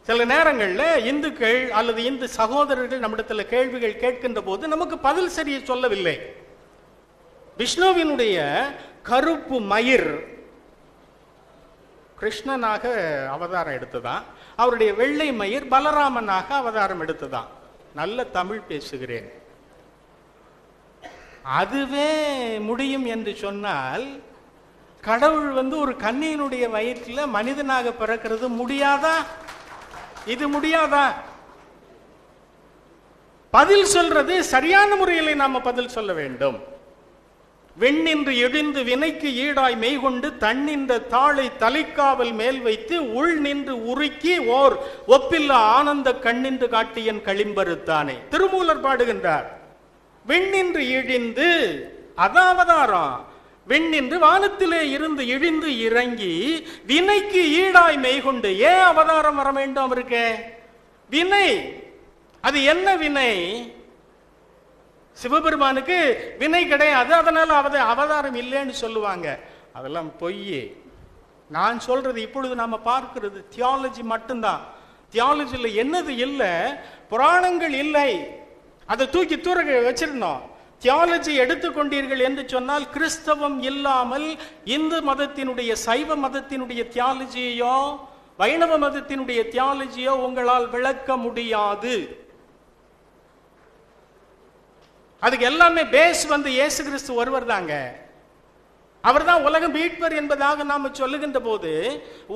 சில நேரங்கள்ல இந்துக்கள் அல்லது இந்து சகோதரர்கள் நம்மிடத்துல கேள்விகள் கேட்கின்ற போது நமக்கு பதில் சரியை சொல்லவில்லை. விஷ்ணுவினுடைய கருப்பு மயிர் கிருஷ்ணனாக அவதாரம் எடுத்ததான், அவருடைய வெள்ளை மயிர் பலராமனாக அவதாரம் எடுத்ததான். நல்ல தமிழ் பேசுகிறேன். அதுவே முடியும் என்று சொன்னால் கடவுள் ஒரு கன்னியினுடைய வயிற்றில் மனிதனாக பிறக்கிறது முடியாதா? இது முடியாதா? பதில் சொல்றது சரியான முறையில் நாம பதில் சொல்ல வேண்டும். வெண்ணின்று எழுந்து வினைக்கு ஈடாய் மெய்கொண்டு தன்னின்ற தாளை தலைக்காவல் மேல் வைத்து உள் நின்று உருக்கி ஓர் ஒப்பில்லா ஆனந்த கண்ணின்று காட்டியன் களிம்பருத்தானே. திருமூலர் பாடுகின்றார். வெண்ணின்று இழிந்து அதாவதாரம். வெண்ணின்று வானத்திலே இருந்து இழிந்து இறங்கி வினைக்கு ஈடாய் மெய்கொண்டு. ஏன் அவதாரம் வர வேண்டும் அவருக்கு? வினை. அது என்ன வினை? சிவபெருமானுக்கு வினை கிடையாது, அதனால அவதாரம் இல்லைன்னு சொல்லுவாங்க. அதெல்லாம் பொய். நான் சொல்றது இப்பொழுது நாம பார்க்கிறது தியாலஜி மட்டும்தான். தியாலஜில என்னது இல்லை? புராணங்கள் இல்லை. அதை தூக்கி தூர வச்சிருந்தோம். தியாலஜி எடுத்துக்கொண்டீர்கள் என்று சொன்னால் கிறிஸ்தவம் இல்லாமல் இந்து மதத்தினுடைய சைவ மதத்தினுடைய தியாலஜியோ வைணவ மதத்தினுடைய தியாலஜியோ உங்களால் விளக்க முடியாது. அதுக்கு எல்லாமே பேஸ் இயேசு கிறிஸ்து ஒருவர் தாங்க. அவர் தான் உலகம் மீட்பர் என்பதாக நாம சொல்லுகின்ற போது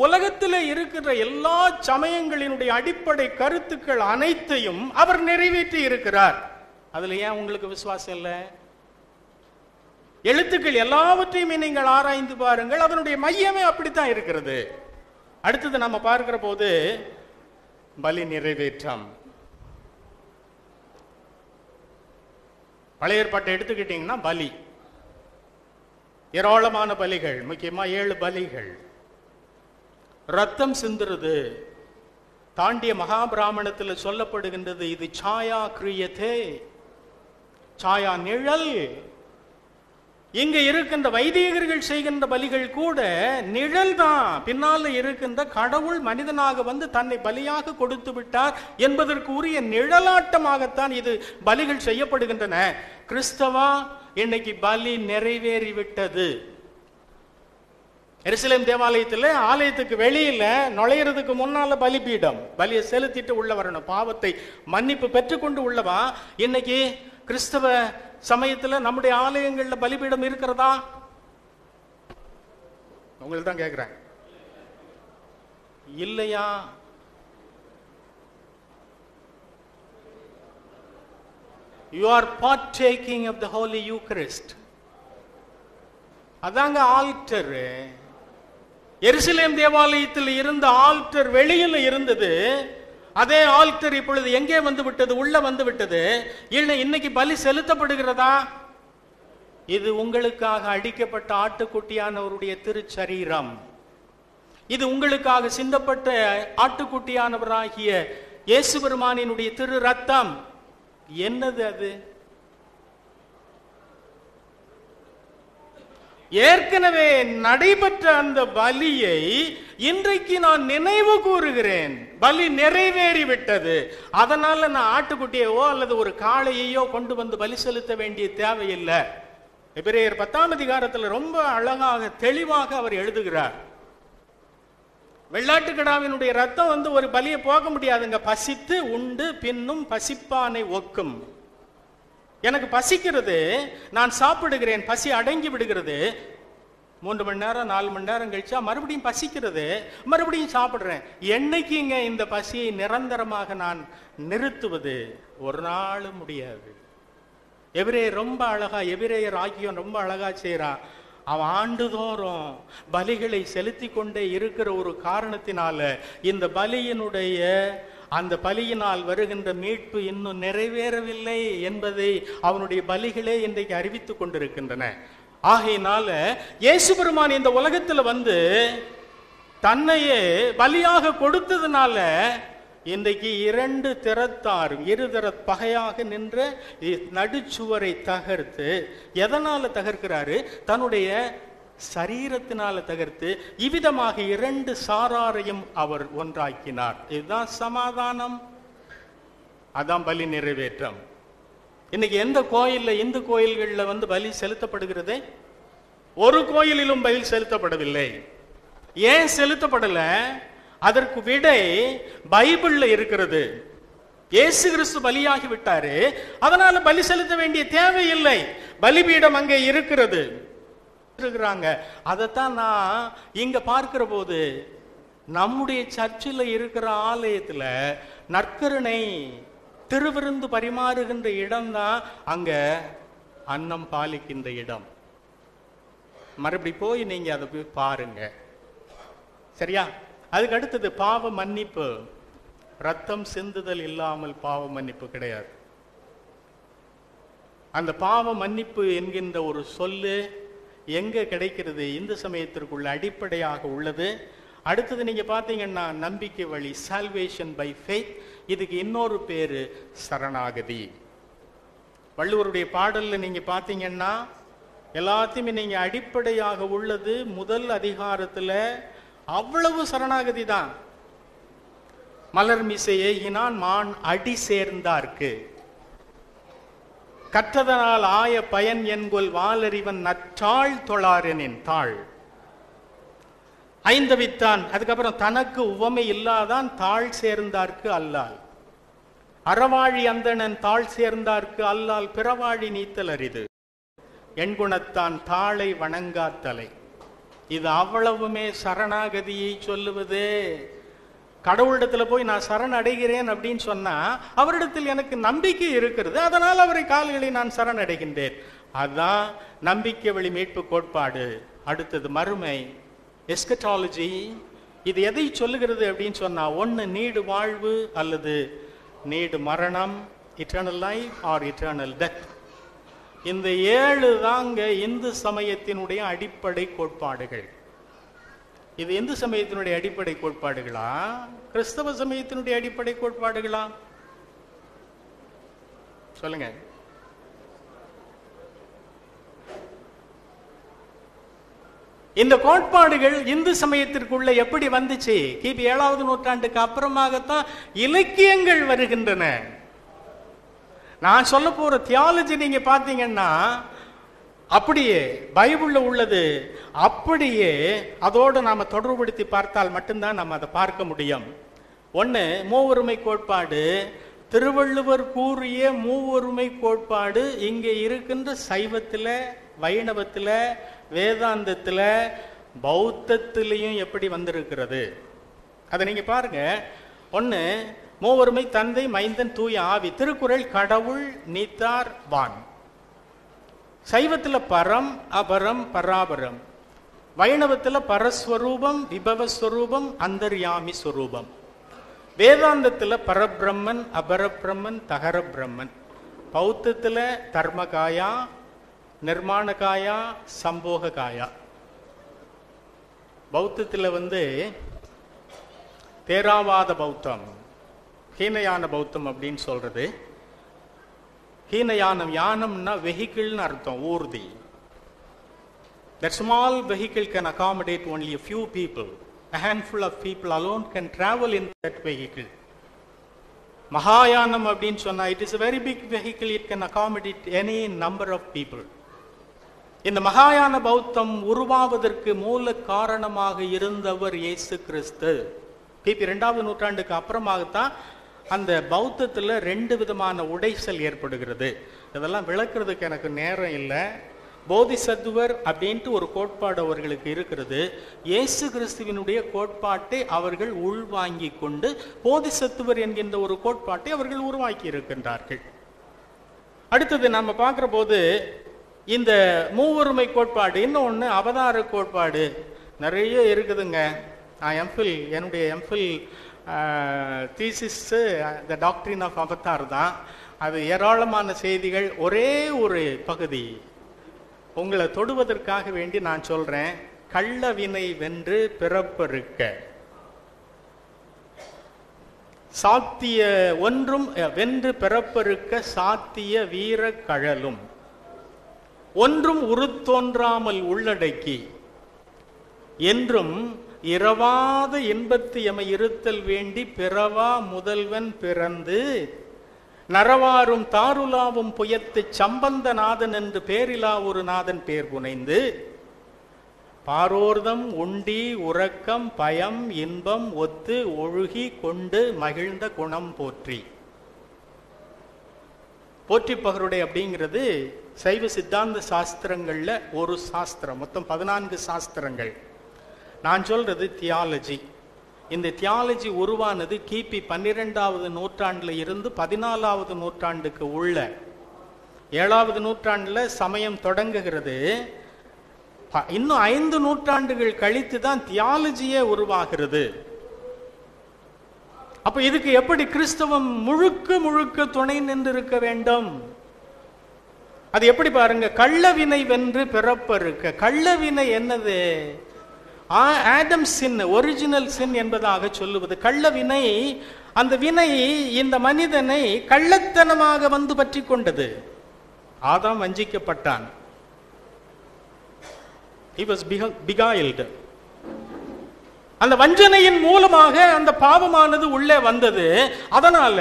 உலகத்தில் இருக்கிற எல்லா சமயங்களினுடைய அடிப்படை கருத்துக்கள் அனைத்தையும் அவர் நிறைவேற்றி இருக்கிறார். அதுல ஏன் உங்களுக்கு விசுவாசம் இல்லை? எழுத்துக்கள் எல்லாவற்றையுமே நீங்கள் ஆராய்ந்து பாருங்கள். அதனுடைய மையமே அப்படித்தான் இருக்கிறது. அடுத்தது நம்ம பார்க்கிற போது பலி நிறைவேற்றம். பழைய ஏற்பாட்டை எடுத்துக்கிட்டீங்கன்னா பலி ஏராளமான பலிகள், முக்கியமா 7 பலிகள். ரத்தம் சிந்துறது தாண்டிய மகாபிராமணத்தில் சொல்லப்படுகின்றது. இது சாயா கிரியதே, சாயா நிழல். இங்க இருக்கின்ற வைதிகர்கள் செய்கின்ற பலிகள் கூட நிழல் தான். பின்னால இருக்கின்ற கடவுள் மனிதனாக தன்னை பலியாக கொடுத்து விட்டார் என்பதற்கு உரிய நிழலாட்டமாகத்தான் இது பலிகள் செய்யப்படுகின்றன. கிறிஸ்தவா, இன்னைக்கு பலி நிறைவேறிவிட்டது. எருசலேம் தேவாலயத்தில் ஆலயத்துக்கு வெளியில நுழையிறதுக்கு முன்னால பலிபீடம், பலியை செலுத்திட்டு உள்ள வரணும், பாவத்தை மன்னிப்பு பெற்றுக்கொண்டு உள்ளவா. இன்னைக்கு கிறிஸ்தவ சமயத்தில் நம்முடைய ஆலயங்கள்ல பலிபீடம் இருக்கிறதா? உங்களுக்கு தான் கேட்கிறேன், இல்லையா? You are partaking of the Holy Eucharist. அதாங்க ஆல்டர். எருசலேம் தேவாலயத்தில் இருந்த ஆல்டர் வெளியில் இருந்தது. அதே ஆல்டர் இப்பொழுது எங்கே வந்து விட்டது? உள்ள வந்து விட்டது. இன்னைக்கு பலி செலுத்தப்படுகிறதா? இது உங்களுக்காக அடிக்கப்பட்ட ஆட்டுக்குட்டியானவருடைய திருச்சரீரம். இது உங்களுக்காக சிந்தப்பட்ட ஆட்டுக்குட்டியானவராகிய இயேசு பெருமானினுடைய திரு ரத்தம். என்னது அது? ஏற்கனவே நடைபெற்ற அந்த பலியை இன்றைக்கு நான் நினைவு கூறுகிறேன். பலி நிறைவேறிவிட்டது. அதனால நான் ஆட்டுக்குட்டியோ அல்லது ஒரு காளையையோ கொண்டு வந்து பலி செலுத்த வேண்டிய தேவையில்லை. எபிரேயர் 10ஆம் அதிகாரத்தில் ரொம்ப அழகாக தெளிவாக அவர் எழுதுகிறார். வெள்ளாட்டுக்கடாவினுடைய ரத்தம் வந்து ஒரு பலியை போக முடியாதுங்க. பசித்து உண்டு பின்னும் பசிப்பானை ஒக்கும். எனக்கு பசிக்கிறது, நான் சாப்பிடுகிறேன், பசி அடங்கி விடுகிறது. 3 மணி நேரம் 4 மணி நேரம் கழிச்சா மறுபடியும் பசிக்கிறது, மறுபடியும் சாப்பிடுறேன். என்னைக்குங்க இந்த பசியை நிரந்தரமாக நான் நிறுத்துவது? ஒரு நாள் முடியாது. எபிரேயர் ரொம்ப அழகா, எபிரேயர் ஆகியோன் ரொம்ப அழகா செய்யறான். அவன் ஆண்டுதோறும் பலிகளை செலுத்தி கொண்டே இருக்கிற ஒரு காரணத்தினால இந்த பலியினுடைய அந்த பலியினால் வருகின்ற மீட்பு இன்னும் நிறைவேறவில்லை என்பதை அவனுடைய பலிகளே இன்றைக்கு அறிவித்துக் கொண்டிருக்கின்றன. ஆகையினால இயேசு பெருமான் இந்த உலகத்துல வந்து தன்னையே பலியாக கொடுத்ததுனால இன்றைக்கு 2 திறத்தாரும் இருதர பகையாக நின்ற நடுச்சுவரை தகர்த்து, எதனால தகர்க்கிறாரு? தன்னுடைய சரீரத்தினால தகர்த்து இவ்விதமாக 2 சாராரையும் அவர் ஒன்றாக்கினார். இதுதான் சமாதானம். அதான் பலி நிறைவேற்றம். இன்னைக்கு எந்த கோயில்ல, இந்து கோயில்கள்ல வந்து பலி செலுத்தப்படுகிறது? ஒரு கோயிலிலும் பலி செலுத்தப்படவில்லை. ஏன் செலுத்தப்படல? அதற்கு விடை பைபிள்ல இருக்கிறது. இயேசு கிறிஸ்து பலியாகி விட்டாரு, அதனால பலி செலுத்த வேண்டிய தேவையில்லை. பலிபீடம் அங்கே இருக்கிறது. அதைத்தான் நான் இங்க பார்க்கிற போது நம்முடைய சர்ச்சில் இருக்கிற ஆலயத்துல நற்கருணை திருவிருந்து பரிமாறுகின்ற இடம்தான் அங்க அன்னம் பாலிக்கின்ற இடம். மறுபடி போய் நீங்க அதை போய் பாருங்க, சரியா? அதுக்கு அடுத்தது பாவ மன்னிப்பு. ரத்தம் சிந்துதல் இல்லாமல் பாவ மன்னிப்பு கிடையாது. அந்த பாவ மன்னிப்பு என்கின்ற ஒரு சொல்லு எங்க கிடைக்கிறது? இந்து சமயத்திற்குள்ள அடிப்படையாக உள்ளது. அடுத்தது நீங்க பாத்தீங்கன்னா நம்பிக்கை வழி, சால்வேஷன் பை ஃபெய்த். இதுக்கு இன்னொரு பேரு சரணாகதி. வள்ளுவருடைய பாடல்ல நீங்க பாத்தீங்கன்னா எல்லாத்தையுமே நீங்க அடிப்படையாக உள்ளது முதல் அதிகாரத்துல அவ்வளவு சரணாகதி தான். மலர் மிசையை இனான் மான் அடி சேர்ந்தார்க்கு கற்றதனால் ஆய பயன் என்கொல் வாலறிவன் நற்றாள் தொழாரனின் தாள் ஐந்தவித்தான். அதுக்கப்புறம் தனக்கு உவமை இல்லாதான் தாழ் சேர்ந்தார்க்கு அல்லால். அறவாழி அந்தணன் தாழ் சேர்ந்தார்க்கு அல்லால் பிறவாழி நீத்தல் அரிது. எண்குணத்தான் தாளை வணங்காத்தலை. இது அவ்வளவுமே சரணாகதியை சொல்லுவது. கடவுளிடத்துல போய் நான் சரண் அடைகிறேன் அப்படின்னு சொன்னா அவரிடத்தில் எனக்கு நம்பிக்கை இருக்கிறது, அதனால் அவரை கால்களை நான் சரண் அடைகின்றேன். அதுதான் நம்பிக்கை வழி மீட்பு கோட்பாடு. அடுத்தது மறுமை, எஸ்கட்டாலஜி. இது எதை சொல்லுகிறது அப்படின்னு சொன்னா, ஒன்னு நீடு வாழ்வு அல்லது நீடு மரணம், eternal life or eternal death. இந்த 7 தாங்க இந்து சமயத்தினுடைய அடிப்படை கோட்பாடுகள். இது இந்து சமயத்தினுடைய அடிப்படை கோட்பாடுகளா, கிறிஸ்தவ சமயத்தினுடைய அடிப்படை கோட்பாடுகளா? சொல்லுங்க. இந்த கோட்பாடுகள் இந்து சமயத்திற்குள்ள எப்படி வந்துச்சு? கிபி 7ஆவது நூற்றாண்டுக்கு அப்புறமாகத்தான் இலக்கியங்கள் வருகின்றன. நான் சொல்ல போற தியாலஜி நீங்க பாத்தீங்கன்னா அப்படியே பைபிள்ல உள்ளது, அப்படியே அதோடு நாம தொடர்புபடுத்தி பார்த்தால் மட்டும்தான் நம்ம அதை பார்க்க முடியும். ஒன்னு மூவொருமை கோட்பாடு. திருவள்ளுவர் கூறிய மூவொருமை கோட்பாடு இங்கே இருக்கின்ற சைவத்துல, வைணவத்துல, வேதாந்தத்துல, பௌத்தத்திலையும் எப்படி வந்திருக்கிறது அதை நீங்க பாருங்க. ஒன்னு மூவொருமை தந்தை மைந்தன் தூய ஆவி. திருக்குறள் கடவுள் நீத்தார் வான். சைவத்துல பரம் அபரம் பராபரம். வைணவத்துல பரஸ்வரூபம் விபவஸ்வரூபம் அந்தர்யாமி ஸ்வரூபம். வேதாந்தத்துல பரபிரம்மன் அபரபிரம்மன் தகர பிரம்மன். பௌத்தத்துல தர்மகாயா நிர்மாணகாயா சம்போக காயா. பௌத்தத்துல தேராவாத பௌத்தம், ஹீனயான பௌத்தம் அப்படின்னு சொல்றது. ஹீனயானம், யானம்னா வெஹிக்கிள்னு அர்த்தம், ஊர்தி. That small vehicle can accommodate only a few people. A handful of people alone can travel in that vehicle. மகாயானம் அப்படின்னு சொன்னா it is a very big vehicle, it can accommodate any number of people. இந்த மகாயான பௌத்தம் உருவாவதற்கு மூல காரணமாக இருந்தவர் இயேசு கிறிஸ்து. கிபி 2ஆம் நூற்றாண்டுக்கு அப்புறமாகத்தான் அந்த பௌத்தத்தில் 2 விதமான உடைசல் ஏற்படுகிறது. இதெல்லாம் விளக்குறதுக்கு எனக்கு நேரம் இல்லை. போதிசத்துவர் அப்படின்ட்டு ஒரு கோட்பாடு அவர்களுக்கு இருக்கிறது. இயேசு கிறிஸ்துவினுடைய கோட்பாட்டை அவர்கள் உள்வாங்கி கொண்டு போதிசத்துவர் என்கின்ற ஒரு கோட்பாட்டை அவர்கள் உருவாக்கி இருக்கின்றார்கள். அடுத்தது நம்ம பார்க்கிற போது இந்த மூவொருமை கோட்பாடு, இன்னொன்று அவதார கோட்பாடு நிறைய இருக்குதுங்க. நான் என்னுடைய MPhil thesis the doctrine of avatar தான். அது ஏராளமான செய்திகள். ஒரே ஒரு பகுதி உங்களை தொடுவதற்காக வேண்டி நான் சொல்றேன். கள்ளவினை வென்று பிறப்பறுக்க சாத்திய ஒன்றும் வென்று பிறப்பறுக்க சாத்திய வீர கழலும் ஒன்றும் உருத்தோன்றாமல் உள்ளடக்கி என்றும் இரவாத இன்பத்து எமை இருத்தல் வேண்டி பிறவா முதல்வன் பிறந்து நரவாரும் தாருலாவும் புயத்து சம்பந்த நாதன் என்று பேரிலா ஒரு நாதன் பேர் புனைந்து பாரோர்தம் உண்டி உறக்கம் பயம் இன்பம் ஒத்து ஒழுகி கொண்டு மகிழ்ந்த குணம் போற்றி. போற்றி பகருடை அப்படிங்கிறது சைவ சித்தாந்த சாஸ்திரங்கள்ல ஒரு சாஸ்திரம். மொத்தம் 14 சாஸ்திரங்கள். நான் சொல்றது தியாலஜி. இந்த தியாலஜி உருவானது கிபி 12ஆவது நூற்றாண்டுல இருந்து 14ஆவது நூற்றாண்டுக்கு உள்ள 7ஆவது நூற்றாண்டுல சமயம் தொடங்குகிறது. இன்னும் 5 நூற்றாண்டுகள் கழித்து தான் தியாலஜியே உருவாகிறது. அப்ப இதுக்கு எப்படி கிறிஸ்தவம் முழுக்க முழுக்க துணை நின்று இருக்க வேண்டும்? அது எப்படி பாருங்க. கள்ளவினை வென்று பிறப்பறுக்க. கள்ளவினை என்னது? ஆடம் சின், ஒரிஜினல் சின் என்பதாக சொல்லுவது. கள்ளவினை, அந்த வினை இந்த மனிதனை கள்ளத்தனமாக வந்து பற்றி கொண்டது. ஆதாம் வஞ்சிக்கப்பட்டான். He was beguiled. அந்த வஞ்சனையின் மூலமாக அந்த பாவமானது உள்ளே வந்தது. அதனால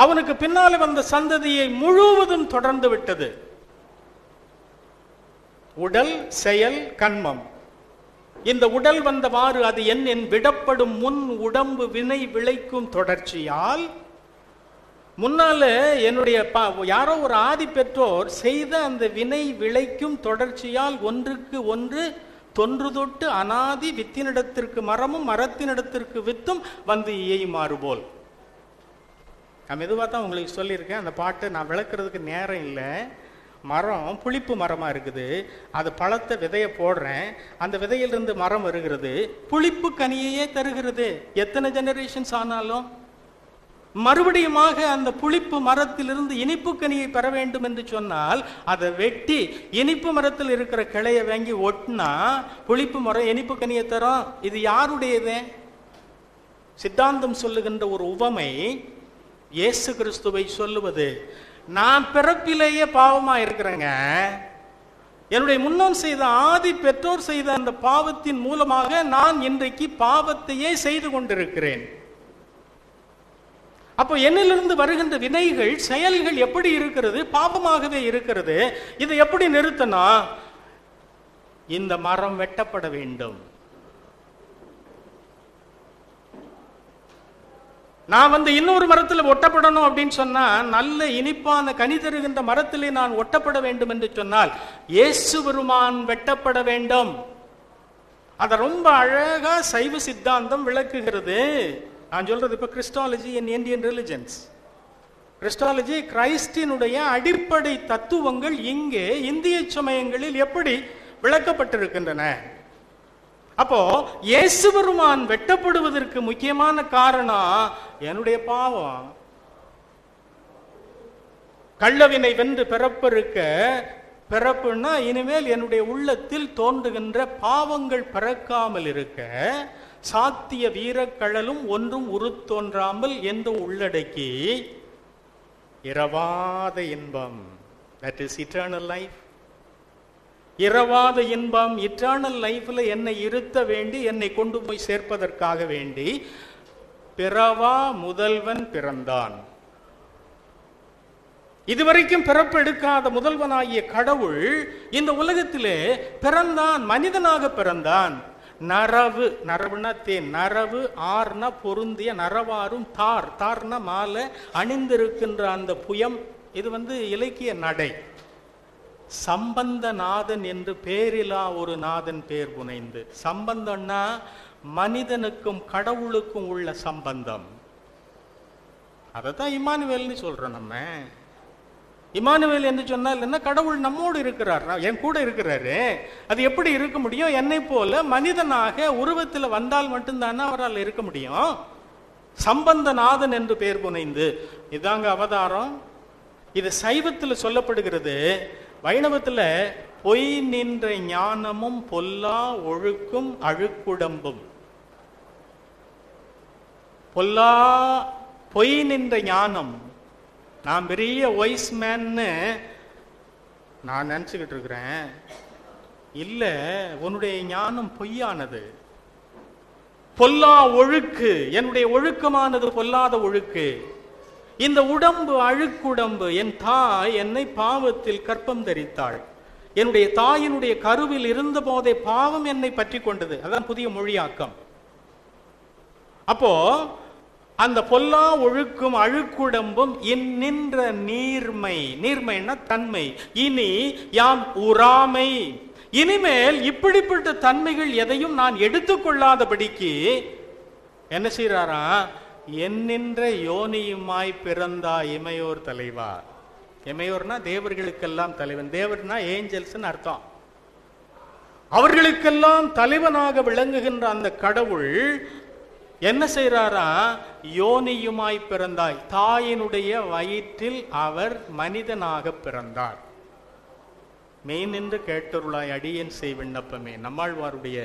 அவனுக்கு பின்னாலே வந்த சந்ததியை முழுவதும் தொடர்ந்து விட்டது. உடல், செயல், கண்மம். இந்த உடல் வந்தவாறு அது என் விடப்படும் முன் உடம்பு வினை விளைக்கும் தொடர்ச்சியால் முன்னால என்னுடைய யாரோ ஒரு ஆதி பெற்றோர் செய்த அந்த வினை விளைக்கும் தொடர்ச்சியால் ஒன்றுக்கு ஒன்று தொன்று தொட்டு அனாதி வித்தினிடத்திற்கு மரமும் மரத்தினிடத்திற்கு வித்தும் வந்து இயையுமாறு போல். நான் மெதுவாக தான் உங்களுக்கு சொல்லியிருக்கேன். அந்த பாட்டை நான் விளக்குறதுக்கு நேரம் இல்லை. மரம் புளிப்பு மரமா இருக்குது. அது பழத்தை விதைய போடுறேன், அந்த விதையிலிருந்து மரம் வருகிறது, புளிப்பு கனியையே தருகிறது. எத்தனை ஜெனரேஷன்ஸ் ஆனாலும் மறுபடியுமாக அந்த புளிப்பு மரத்திலிருந்து இனிப்பு கனியை பெற வேண்டும் என்று சொன்னால் அதை வெட்டி இனிப்பு மரத்தில் இருக்கிற கிளையை வாங்கி ஒட்டினா புளிப்பு மரம் இனிப்பு கனியை தரும். இது யாருடையது? சித்தாந்தம் சொல்லுகின்ற ஒரு உவமை இயேசு கிறிஸ்துவை சொல்லுவது. நான் பிறப்பிலேயே பாவமா இருக்கிறேங்க. என்னுடைய முன்னோர் செய்த ஆதி பெற்றோர் செய்த அந்த பாவத்தின் மூலமாக நான் இன்றைக்கு பாவத்தையே செய்து கொண்டிருக்கிறேன். அப்போ என்னிலிருந்து வருகின்ற வினைகள், செயல்கள் எப்படி இருக்கிறது? பாவமாகவே இருக்கிறது. இதை எப்படி நிறுத்தணும்? இந்த மரம் வெட்டப்பட வேண்டும். நான் இன்னொரு மரத்தில் ஒட்டப்படணும் அப்படின்னு சொன்னா, நல்ல இனிப்பான கனி தருகின்ற மரத்திலே நான் ஒட்டப்பட வேண்டும் என்று சொன்னால் இயேசு பெருமான் வெட்டப்பட வேண்டும். அதை ரொம்ப அழகா சைவ சித்தாந்தம் விளக்குகிறது. நான் சொல்றது இப்ப Christology and Indian religions. Christology கிரைஸ்டினுடைய அடிப்படை தத்துவங்கள் இங்கே இந்திய சமயங்களில் எப்படி விளக்கப்பட்டிருக்கின்றன. அப்போ இயேசு பெருமான் வெட்டப்படுவதற்கு முக்கியமான காரணம் என்னுடைய பாவம். கள்ளவினை வென்று பிறப்பறுக்க. பிறப்புன்னா இனிமேல் என்னுடைய உள்ளத்தில் தோன்றுகின்ற பாவங்கள் பிறக்காமல் இருக்க, சாத்திய வீரக்கழலும் ஒன்றும் உருத்தோன்றாமல் என்று உள்ளடக்கி இரவாத இன்பம், that is eternal life. இரவாத இன்பம், இட்டர்னல் லைஃப்ல என்னை இருத்த வேண்டி, என்னை கொண்டு போய் சேர்ப்பதற்காக வேண்டி பிறவா முதல்வன் பிறந்தான். இதுவரைக்கும் பிறப்பெடுக்காத முதல்வனாகிய கடவுள் இந்த உலகத்திலே பிறந்தான், மனிதனாக பிறந்தான். நரவு, நரவுனா தேன், நரவு, ஆர்னா பொருந்திய, நரவாரும் தார், தார்னா மாலை அணிந்திருக்கின்ற அந்த புயம். இது இலக்கிய நடை. சம்பந்தநாதன் என்று பேரிலா ஒரு நாதன் பேர் புனைந்து. சம்பந்தம்னா மனிதனுக்கும் கடவுளுக்கும் உள்ள சம்பந்தம். அதைத்தான் இம்மானுவேல்னு சொல்றோம். நம்ம இம்மானுவேல் என்று சொன்னால் என்ன? கடவுள் நம்மோடு இருக்கிறார், என் கூட இருக்கிறாரு. அது எப்படி இருக்க முடியும்? என்னை போல மனிதனாக உருவத்தில் வந்தால் மட்டும்தானே அவரால் இருக்க முடியும். சம்பந்தநாதன் என்று பெயர் புனைந்து, இதாங்க அவதாரம். இது சைவத்தில் சொல்லப்படுகிறது. வைணவத்தில் பொய் நின்ற ஞானமும் பொல்லா ஒழுக்கும் அழுக்குடம்பும். பொல்லா பொய் நின்ற ஞானம். நான் பெரிய வைஸ் மேன்னு நான் நினச்சிக்கிட்டு இருக்கிறேன். இல்லை, உன்னுடைய ஞானம் பொய்யானது. பொல்லா ஒழுக்கு, என்னுடைய ஒழுக்கமானது பொல்லாத ஒழுக்கு. இந்த உடம்பு அழுக்குடம்பு. என் தாய் என்னை பாவத்தில் கற்பம் தரித்தாள். என்னுடைய தாயினுடைய கருவில் இருந்த போதே பாவம் என்னை பற்றி கொண்டது. அதான் புதிய மொழியாக்கம். அப்போ அந்த பொல்லா ஒழுக்கும் அழுக்குடம்பும் நின்ற நீர்மை, நீர்மைன்னா தன்மை. இனி யாம் உறாமை, இனிமேல் இப்படிப்பட்ட தன்மைகள் எதையும் நான் எடுத்துக்கொள்ளாதபடிக்கு என்ன செய்யறாரா? என்னின்ற யோனியுமாய் பிறந்தா இமையோர் தலைவா. இமையோர்னா தேவர்களுக்கெல்லாம் தலைவன். தேவர்னா ஏஞ்சல்ஸ் அர்த்தம். அவர்களுக்கெல்லாம் தலைவனாக விளங்குகின்ற அந்த கடவுள் என்ன செய்யறாரா? யோனியுமாய் பிறந்தாய். தாயினுடைய வயிற்றில் அவர் மனிதனாக பிறந்தார். மெய் நின்று கேட்டருளாய் அடியேன் செய் விண்ணப்பமே, நம்மாழ்வாருடைய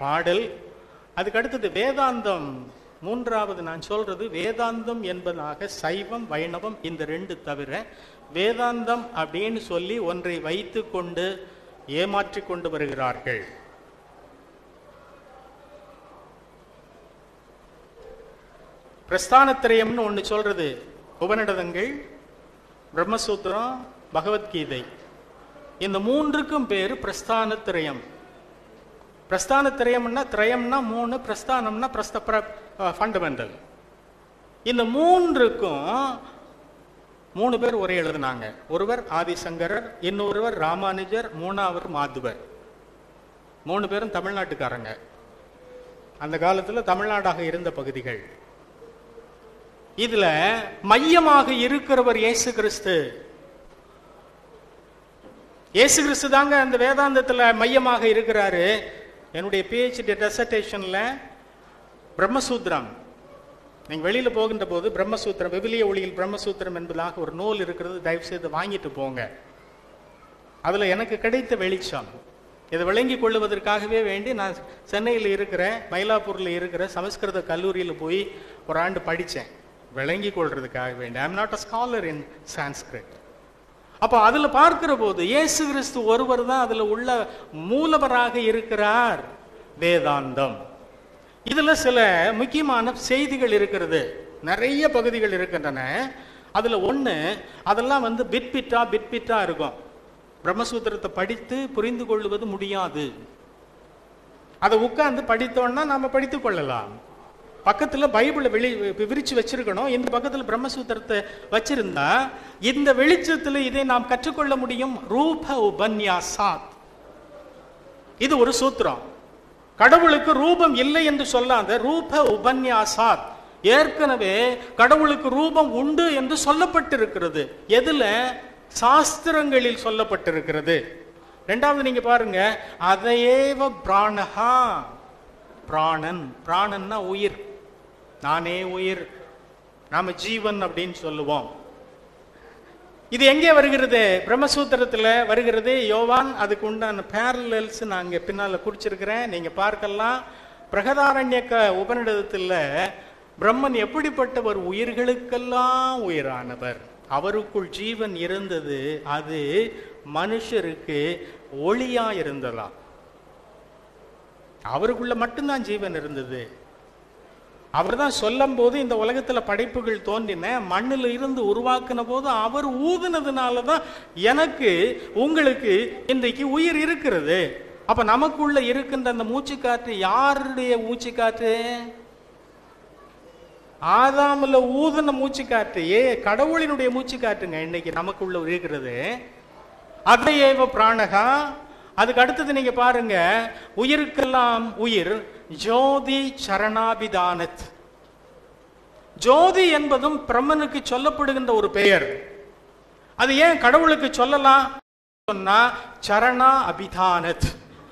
பாடல். அதுக்கு அடுத்தது வேதாந்தம். மூன்றாவது நான் சொல்றது வேதாந்தம் என்பதாக சைவம் வைணவம் இந்த ரெண்டு தவிர வேதாந்தம் அப்படின்னு சொல்லி ஒன்றை வைத்து கொண்டு ஏமாற்றி கொண்டு வருகிறார்கள். பிரஸ்தானத்திரயம்னு ஒன்று சொல்றது. உபநிடதங்கள், பிரம்மசூத்திரம், பகவத்கீதை, இந்த மூன்றுக்கும் பேரு பிரஸ்தானத்திரயம். பிரஸ்தானத்திரயம்னா திரயம்னா மூணு, பிரஸ்தானம்னா ஃபண்டமெண்டல். இந்த மூன்றுக்கும் மூணு பேர் ஒரே எழுதினாங்க. ஒருவர் ஆதிசங்கரர், இன்னொருவர் ராமானுஜர், மூணாவர் மாதுவர். மூணு பேரும் தமிழ்நாட்டுக்காரங்க. அந்த காலத்தில் தமிழ்நாடாக இருந்த பகுதிகள். இதுல மையமாக இருக்கிறவர் இயேசு கிறிஸ்து. இயேசு கிறிஸ்து தாங்க அந்த வேதாந்தத்துல மையமாக இருக்கிறாரு. என்னுடைய PhD டெசர்டேஷன்ல பிரம்மசூத்திரம், நீங்க வெளியில போகின்ற போது பிரம்மசூத்திரம், விவிலிய ஒளியில் பிரம்மசூத்திரம் என்பதாக ஒரு நூல் இருக்கிறது. தயவு செய்து வாங்கிட்டு போங்க. அதுல எனக்கு கிடைத்த வெளிச்சம், இதை விளங்கி கொள்ளுவதற்காகவே வேண்டி நான் சென்னையில் இருக்கிற, மயிலாப்பூர்ல இருக்கிற சமஸ்கிருத கல்லூரியில் போய் ஒரு ஆண்டு படித்தேன், விளங்கி கொள்றதுக்காக வேண்டி. I am not a scholar in Sanskrit. அப்ப அதுல பார்க்கிற போது இயேசு கிறிஸ்து ஒருவர் தான் அதுல உள்ள மூலவராக இருக்கிறார். வேதாந்தம் இதுல சில முக்கியமான செய்திகள் இருக்கிறது. நிறைய பகுதிகள் இருக்கின்றன. அதுல ஒண்ணு, அதெல்லாம் பிட்பிட்டா இருக்கும். பிரம்மசூத்திரத்தை படித்து புரிந்து கொள்வது முடியாது. அதை உட்கார்ந்து படித்தோம்னா நாம படித்துக் கொள்ளலாம். பக்கத்துல பைபிளை விரிச்சு வச்சிருக்கணும். இந்த பக்கத்துல பிரம்மசூத்திரத்தை வச்சிருந்தா இந்த வெளிச்சத்துல இதை நாம் கற்றுக்கொள்ள முடியும். ரூப உபன்யாசாத், இது ஒரு சூத்திரம். கடவுளுக்கு ரூபம் இல்லை என்று சொல்லாத ரூப உபன்யாசாத், ஏற்கனவே கடவுளுக்கு ரூபம் உண்டு என்று சொல்லப்பட்டிருக்கிறது. எதுல? சாஸ்திரங்களில் சொல்லப்பட்டிருக்கிறது. ரெண்டாவது நீங்க பாருங்க, அதையேவ பிராணஹா, பிராணன், பிராணன்னா உயிர், நானே உயிர், நாம ஜீவன் அப்படின்னு சொல்லுவோம். இது எங்கே வருகிறது? பிரம்மசூத்திரத்தில் வருகிறது. யோவான் அதுக்கு உண்டான பேரலல்ஸ் நான் இங்கே பின்னால் குறிச்சிருக்கிறேன், நீங்க பார்க்கலாம். பிரகதாரண்யக்க உபநிடதத்தில் பிரம்மன் எப்படிப்பட்டவர்? உயிர்களுக்கெல்லாம் உயிரானவர். அவருக்குள் ஜீவன் இருந்தது. அது மனுஷருக்கு ஒளியா இருந்ததாம். அவருக்குள்ள மட்டும்தான் ஜீவன் இருந்தது. அவர் தான் சொல்லும் போது இந்த உலகத்துல படைப்புகள் தோன்றின, மண்ணில் இருந்து உருவாக்கின போது அவர் ஊதுனதுனாலதான் எனக்கு உங்களுக்கு இன்றைக்கு உயிர் இருக்கிறது. அப்ப நமக்குள்ள இருக்கின்ற அந்த மூச்சு காற்று யாருடைய மூச்சு காற்று? ஆதாமில் ஊதுன மூச்சு காற்று, கடவுளினுடைய மூச்சு காற்றுங்க இன்னைக்கு நமக்குள்ள இருக்கிறது. அதையேவ பிராணகா. அதுக்கு அடுத்தது நீங்க பாருங்க, உயிருக்கெல்லாம் உயிர் ஜோதி சரணாபிதானத். ஜோதி என்பதும் பிரம்மனுக்கு சொல்லப்படுகின்ற ஒரு பெயர். அது ஏன் கடவுளுக்கு சொல்லலாம் சொன்னா சரணா அபிதானத்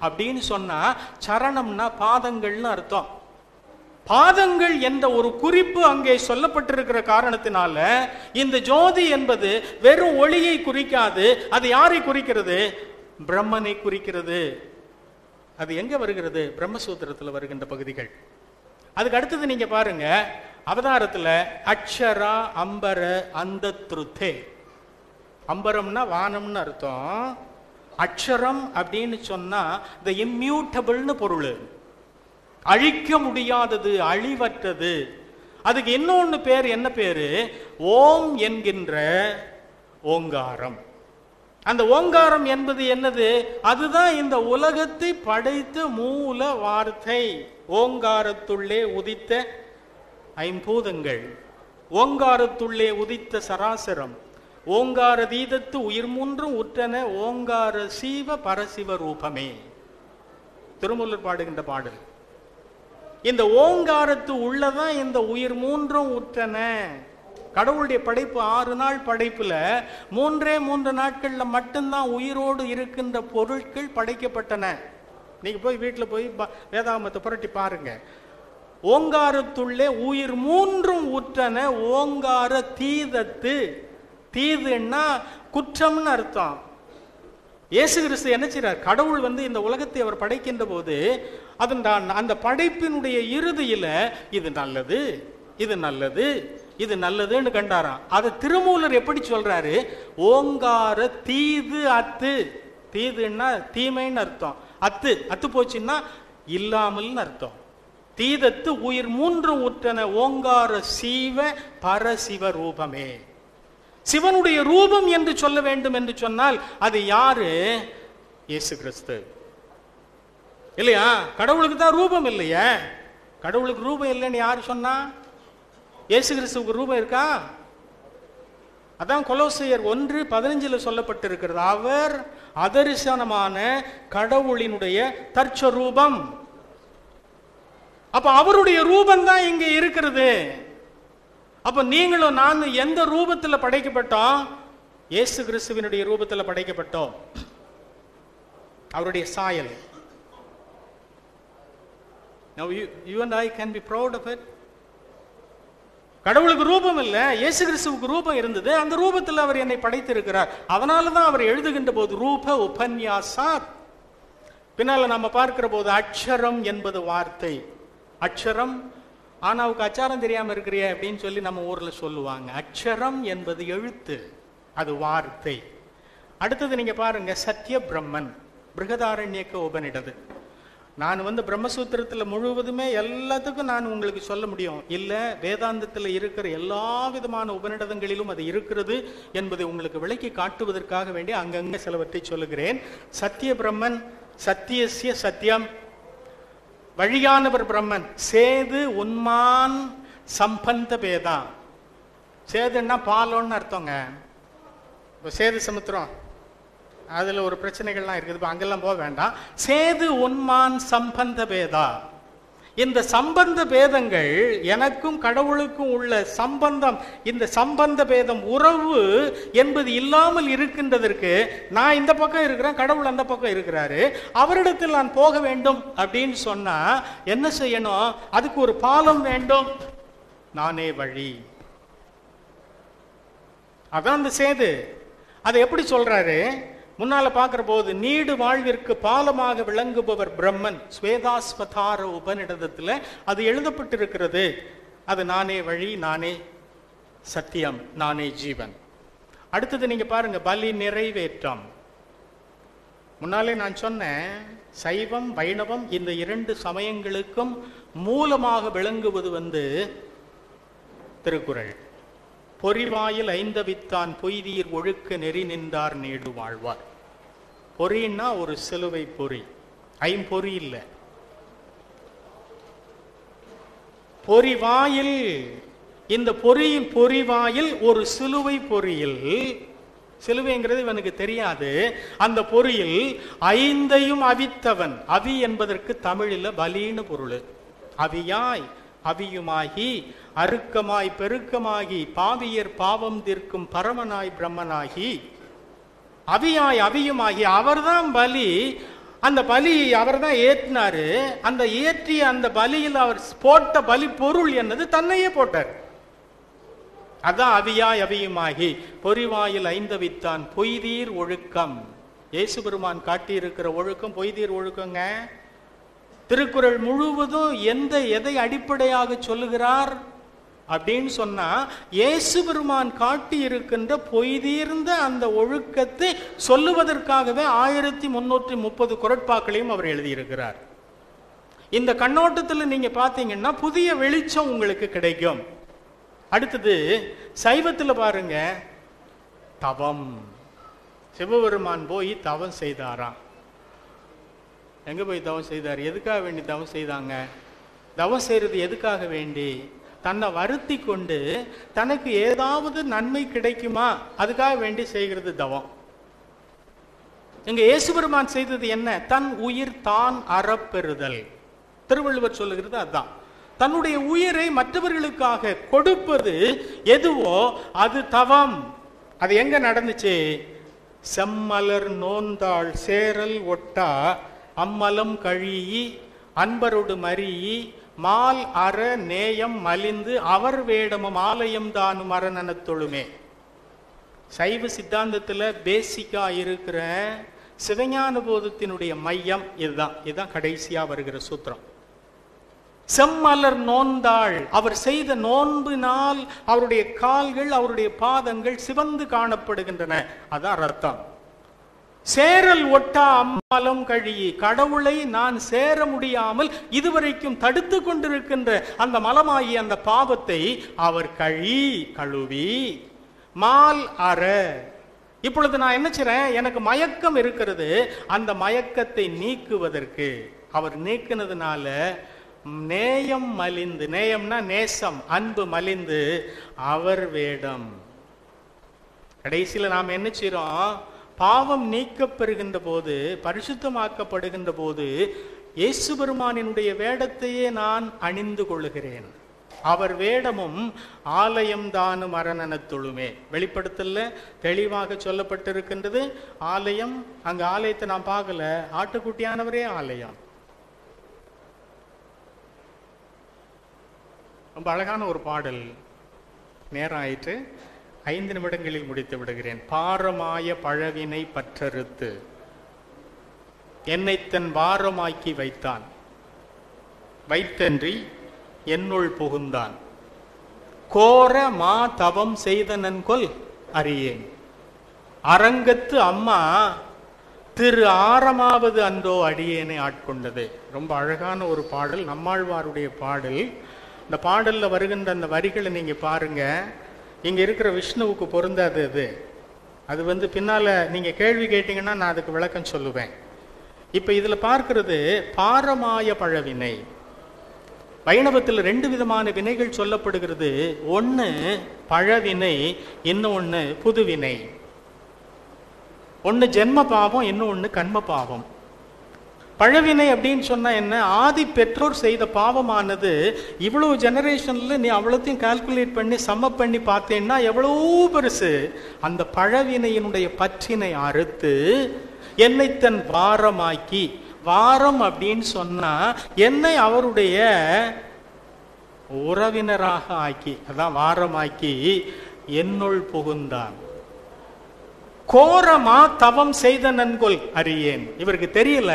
அப்படின்னு சொன்னா, சரணம்னா பாதங்கள்னு அர்த்தம். பாதங்கள் என்ற ஒரு குறிப்பு அங்கே சொல்லப்பட்டிருக்கிற காரணத்தினால இந்த ஜோதி என்பது வெறும் ஒளியை குறிக்காது. அது யாரை குறிக்கிறது? பிரம்மனை குறிக்கிறது. அது எங்க வருகிறது? பிரம்மசூத்திரத்தில் வருகின்ற பகுதிகள். அதுக்கு அடுத்தது நீங்க பாருங்க, அவதாரத்துல அக்ஷரா அம்பர அந்த திருத்தே. அம்பரம்னா வானம்னு அர்த்தம். அக்ஷரம் அப்படின்னு சொன்னா த இம்மியூட்டபிள்னு பொருள், அழிக்க முடியாதது, அழிவற்றது. அதுக்கு இன்னொன்னு பேர், என்ன பேரு? ஓம் என்கின்ற ஓங்காரம். அந்த ஓங்காரம் என்பது என்னது? அதுதான் இந்த உலகத்தை படைத்த மூல வார்த்தை. ஓங்காரத்துள்ளே உதித்த ஐம்பூதங்கள், ஓங்காரத்துள்ளே உதித்த சராசரம், ஓங்கார தீதத்து உயிர் மூன்றும் உற்றன ஓங்கார சீவ பரசிவ ரூபமே. திருமூலர் பாடுகின்ற பாடல். இந்த ஓங்காரத்து உள்ளதான் இந்த உயிர் மூன்றும் உற்றன. கடவுளுடைய படைப்பு 6 நாள் படைப்புல 3 நாட்கள்ல மட்டும்தான் உயிரோடு இருக்கின்ற பொருட்கள் படைக்கப்பட்டன. நீங்க போய் வீட்டுல போய் வேதாகமத்தை புரட்டி பாருங்க. ஓங்காரத்துள்ளே உயிர் மூன்றும் உற்றன ஓங்கார தீதத்து. தீதுன்னா குற்றம்னு அர்த்தம். இயேசு கிறிஸ்து என்ன செய்றார்? கடவுள் இந்த உலகத்தை அவர் படைக்கின்ற போது அந்த படைப்பினுடைய இறுதியில இது நல்லது, இது நல்லது, இது நல்லதுன்னு கண்டாராம். அதை திருமூலர் எப்படி சொல்றாரு? ஓங்கார தீது அத்து. தீதுன்னா தீமைன்னு அர்த்தம். அத்து அத்து போச்சுன்னா இல்லாமல்னு அர்த்தம். தீதத்து உயிர் மூன்றும் உற்றன ஓங்கார சீவ பரசிவ ரூபமே. சிவனுடைய ரூபம் என்று சொல்ல வேண்டும் என்று சொன்னால் அது யாரு? இயேசு கிறிஸ்து இல்லையா? கடவுளுக்கு தான் ரூபம் இல்லையா? கடவுளுக்கு ரூபம் இல்லைன்னு யாரு சொன்னா? இயேசு கிறிஸ்துவுக்கு ரூபம் இருக்கா? அதான் கொலோசையர் 1:15 சொல்லப்பட்டிருக்கிறது. அவர் அதரிசனமான கடவுளினுடைய தற்சரூபம். அப்ப அவருடைய ரூபம் தான் இங்க இருக்கிறது. அப்ப நீங்களும் நானும் எந்த ரூபத்தில் படைக்கப்பட்டோம்? இயேசு கிறிஸ்துவினுடைய ரூபத்தில் படைக்கப்பட்டோம். அவருடைய சாயல். Now you and I can be proud of it. கடவுளுக்கு ரூபம் இல்ல, இயேசு கிறிஸ்துவுக்கு ரூபம் இருந்தது. அந்த ரூபத்தில் அவர் என்னை படைத்திருக்கிறார். அதனாலதான் அவர் எழுதுகின்ற போது ரூப உபன்யாசாத். பின்னால நம்ம பார்க்கிற போது அக்ஷரம் என்பது வார்த்தை. அக்ஷரம், ஆனாவுக்கு அச்சாரம் தெரியாம இருக்கிறிய அப்படின்னு சொல்லி நம்ம ஊர்ல சொல்லுவாங்க. அக்ஷரம் என்பது எழுத்து, அது வார்த்தை. அடுத்தது நீங்க பாருங்க, சத்திய பிரம்மன். பிருகதாரண்யக்க உபநிடது. நான் பிரம்மசூத்திரத்தில் முழுவதுமே எல்லாத்துக்கும் நான் உங்களுக்கு சொல்ல முடியும் இல்ல, வேதாந்தத்தில் இருக்கிற எல்லா விதமான உபநிடதங்களிலும் அது இருக்கிறது என்பதை உங்களுக்கு விளக்கி காட்டுவதற்காக வேண்டி அங்கங்க சிலவற்றை சொல்லுகிறேன். சத்திய பிரம்மன், சத்தியசிய சத்தியம், வழியானவர் பிரம்மன், சேது உன்மான் சம்பந்த பேதா. சேதுன்னா பாலோன்னு அர்த்தங்க. சேது சமுத்திரம் அதுல ஒரு பிரச்சனைகள்லாம் இருக்குது, அங்கெல்லாம் போக வேண்டாம். சேது உன்மான் சம்பந்த பேதா. இந்த சம்பந்த பேதங்கள் எனக்கும் கடவுளுக்கும் உள்ள சம்பந்தம், இந்த சம்பந்த பேதம் உறவு என்பது இல்லாமல் இருக்கின்றதற்கு நான் இந்த பக்கம் இருக்கிறேன், கடவுள் அந்த பக்கம் இருக்கிறாரு. அவரிடத்தில் நான் போக வேண்டும் அப்படின்னு சொன்னா என்ன செய்யணும்? அதுக்கு ஒரு பாலம் வேண்டும். நானே வழி. அதான் அந்த சேது. அதை எப்படி சொல்றாரு? முன்னால பார்க்கிற போது நீடு வாழ்விற்கு பாலமாக விளங்குபவர் பிரம்மன். ஸ்வேதாஸ்வதார உபநிடதத்துல அது எழுதப்பட்டிருக்கிறது. அது நானே வழி, நானே சத்தியம், நானே ஜீவன். அடுத்தது நீங்க பாருங்க, பலி நிறைவேற்றம். முன்னாலே நான் சொன்னேன், சைவம் வைணவம் இந்த இரண்டு சமயங்களுக்கும் மூலமாக விளங்குவது திருக்குறள். பொறிவாயில் ஐந்தவித்தான் பொய்தீர் ஒழுக்க நெறி நின்றார் நீடு வாழ்வார். பொறின்னா ஒரு சிலுவை பொறி, ஐம்பொறி இல்லை. பொறிவாயில், இந்த பொறிவாயில் ஒரு சிலுவை பொறியில், சிலுவைங்கிறது இவனுக்கு தெரியாது, அந்த பொறியில் ஐந்தையும் அவித்தவன். அவி என்பதற்கு தமிழில் பலின்னு பொருள். அவியாய் அவியுமாகி அருக்கமாய் பெருக்கமாகி பாவியர் பாவம் தீர்க்கும் பரமனாய் பிரம்மனாகி, அவியாய் அவியுமாகி அவர்தான் பலி. அந்த பலி அவர் தான் ஏற்றினாரு. அந்த ஏற்றிய அந்த பலியில் அவர் போட்ட பலி பொருள் என்னது, தன்னையே போட்டார். அதான் அவியாய் அவியுமாகி பொறிவாயில் ஐந்தவித்தான் பொய்தீர் ஒழுக்கம். இயேசு பெருமான் காட்டியிருக்கிற ஒழுக்கம் பொய்தீர் ஒழுக்கங்க. திருக்குறள் முழுவதும் எதை அடிப்படையாக சொல்லுகிறார் அப்படின்னு சொன்னா, இயேசு பெருமான் காட்டி இருக்கின்ற பொய்தீர்ந்த அந்த ஒழுக்கத்தை சொல்லுவதற்காகவே 1330 குறட்பாக்களையும் அவர் எழுதியிருக்கிறார். இந்த கண்ணோட்டத்தில் நீங்க பாத்தீங்கன்னா புதிய வெளிச்சம் உங்களுக்கு கிடைக்கும். அடுத்தது சைவத்துல பாருங்க, தவம். சிவபெருமான் போய் தவம் செய்தாராம். எங்க போய் தவம் செய்தார்? எதுக்காக வேண்டி தவம் செய்தாங்க? தவம் செய்யறது எதுக்காக வேண்டி? தன்னை வருத்தி கொண்டு தனக்கு ஏதாவது நன்மை கிடைக்குமா அதுக்காக வேண்டி செய்கிறது தவம். இங்க இயேசு பெருமான் செய்தது என்ன? தன் உயிர் தான் அறப்பெறுதல். திருவள்ளுவர் சொல்லுகிறது அதான். தன்னுடைய உயிரை மற்றவர்களுக்காக கொடுப்பது எதுவோ அது தவம். அது எங்க நடந்துச்சு? செம்மலர் நோந்தாள் சேரல் ஒட்டா அம்மலம் கழியி அன்பரோடு மறியி மால் அற நேயம் மலிந்து அவர் வேடமும் ஆலயம் தானும் அரணனத் தொழுமே. சைவ சித்தாந்தத்துல பேசிக்கா இருக்கிற சிவஞான போதத்தினுடைய மையம் இதுதான் கடைசியா வருகிற சூத்திரம். செம்மலர் நோந்தாள், அவர் செய்த நோன்பினால் அவருடைய கால்கள் அவருடைய பாதங்கள் சிவந்து காணப்படுகின்றன. அதான் அர்த்தம். சேரல் ஒட்டா அம்மலம் கழியி, கடவுளை நான் சேர முடியாமல் இதுவரைக்கும் தடுத்து கொண்டிருக்கின்ற அந்த மலமாகி அந்த பாவத்தை அவர் கழுவி மால் அற. இப்பொழுது நான் என்ன செய்றேன்? எனக்கு மயக்கம் இருக்கிறது, அந்த மயக்கத்தை நீக்குவதற்கு அவர் நீக்கினதுனால நேயம் மலிந்து, நேயம்னா நேசம், அன்பு மலிந்து அவர் வேடம். கடைசியில் நாம் என்ன செய்றோம்? பாவம் நீக்கப்பெறுகின்ற போது, பரிசுத்தமாக்கப்படுகின்ற போது இயேசு பெருமானினுடைய வேடத்தையே நான் அணிந்து கொள்ளுகிறேன். அவர் வேடமும் ஆலயம் தானும் அரணனத் தொழுமே. வெளிப்படுத்தல தெளிவாக சொல்லப்பட்டிருக்கின்றது. ஆலயம், அங்க ஆலயத்தை நான் பார்க்கல, ஆட்டுக்குட்டியானவரே ஆலயம். ரொம்ப அழகான ஒரு பாடல். நேரம் ஆயிற்று, 5 நிமிடங்களில் முடித்து விடுகிறேன். பாரமாய பழவினை பற்றறுத்து என்னை தன் வாரமாக்கி வைத்தான், வைத்தன்றி என்னுள் புகுந்தான், கோர மா தவம் செய்தனன்கொல் அறியேன், அரங்கத்து அம்மா திரு ஆரமாவது அன்றோ அடியேனை ஆட்கொண்டது. ரொம்ப அழகான ஒரு பாடல், நம்மாழ்வாருடைய பாடல். இந்த பாடல்ல வருகின்ற அந்த வரிகளை நீங்க பாருங்க. இங்க இருக்கிற விஷ்ணுவுக்கு பொருந்தாது அது பின்னால நீங்க கேள்வி கேட்டீங்கன்னா நான் அதுக்கு விளக்கம் சொல்லுவேன். இப்ப இதுல பார்க்கிறது பாரமாய பழவினை. வைணவத்தில் 2 விதமான வினைகள் சொல்லப்படுகிறது. ஒன்னு பழவினை, இன்னொன்னு புதுவினை. ஒன்னு ஜென்ம பாவம், இன்னொன்னு கண்ம பாவம். பழவினை அப்படின்னு சொன்னா என்ன? ஆதி பெற்றோர் செய்த பாவமானது இவ்வளவு ஜெனரேஷன்ல நீ அவ்வளோத்தையும் கால்குலேட் பண்ணி சம பண்ணி பார்த்தேன்னா எவ்வளவு பெருசு. அந்த பழவினையினுடைய பற்றினை அறுத்து என்னை தன் வாரமாக்கி, வாரம் அப்படின்னு சொன்னா என்னை அவருடைய உறவினராக ஆக்கி, அதான் வாரமாக்கி என்னுள் புகுந்தான். கோரமா தவம் செய்த நன்கொல் அறியேன். இவருக்கு தெரியல.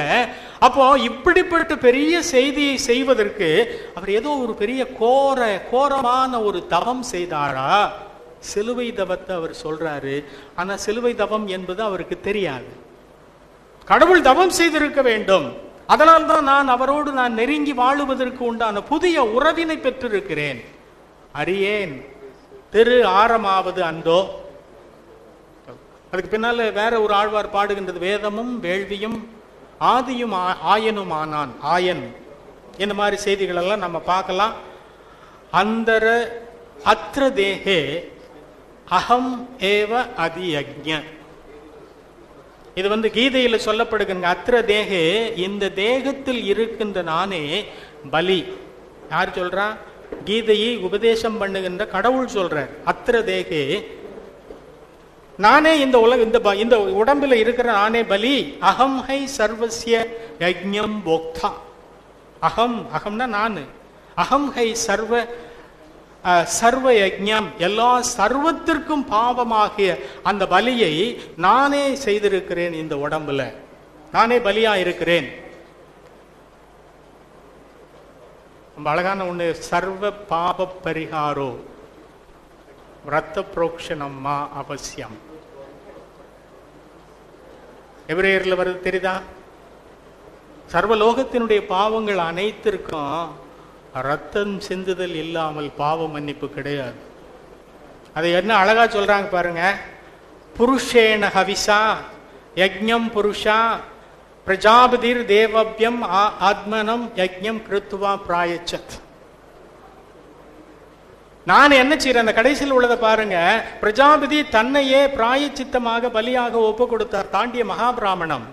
அப்போ இப்படிப்பட்ட பெரிய செய்தியை செய்வதற்கு அவர் ஏதோ ஒரு பெரிய கோரமான ஒரு தவம் செய்தாரா? சிலுவை தவத்தை அவர் சொல்றாரு. ஆனா சிலுவை தவம் என்பது அவருக்கு தெரியாது. கடவுள் தவம் செய்திருக்க வேண்டும். அதனால்தான் நான் அவரோடு நெருங்கி வாழுவதற்கு உண்டான புதிய உறவினை பெற்றிருக்கிறேன். அறியேன் திரு ஆரமாவது அந்தோ. அதுக்கு பின்னால வேற ஒரு ஆழ்வார் பாடுகின்றது, வேதமும் வேள்வியும் ஆதியும் ஆயனும் ஆனான். ஆயன் இந்த மாதிரி செய்திகள் எல்லாம் நம்ம பார்க்கலாம். அந்தர அத்ர தேகே அகம் ஏவ அதியஜ்ஞ. இது கீதையில சொல்லப்படுகின்ற அத்ர தேகே, இந்த தேகத்தில் இருக்கின்ற நானே பலி. யார் சொல்றா? கீதையை உபதேசம் பண்ணுகின்ற கடவுள் சொல்றார். அத்ர தேகே, நானே இந்த இந்த உடம்புல இருக்கிற நானே பலி. அகம் ஹை சர்வஸ்ய யஜ்ஞம் போக்தா. அகம்னா நானு. அகம் ஹை சர்வ யஜ்ஞம், எல்லா சர்வத்திற்கும் பாவமாகிய அந்த பலியை நானே செய்திருக்கிறேன். இந்த உடம்புல நானே பலியா இருக்கிறேன். ரொம்ப அழகான ஒண்ணு, சர்வ பாப பரிகாரோ ரத்த புரோக்ஷனம்மா அவசியம். எபிரேயர்ல வருது தெரியுதா? சர்வலோகத்தினுடைய பாவங்கள் அனைத்திற்கும் ரத்தம் சிந்துதல் இல்லாமல் பாவ மன்னிப்பு கிடையாது. அதை என்ன அழகா சொல்றாங்க பாருங்க. புருஷேன ஹவிசா யஜ்ஞம் புருஷா பிரஜாபதிர் தேவவ்யம் ஆத்மனம் யஜ்ஞம் கிருத்வா பிராயச்சத். நான் என்ன செய்யறேன்? அந்த கடைசியில் உள்ளதை பாருங்க. பிரஜாபதி தன்னையே பிராயச்சித்தமாக பலியாக ஒப்பு கொடுத்தார். தாண்டிய மகாபிராமணம்.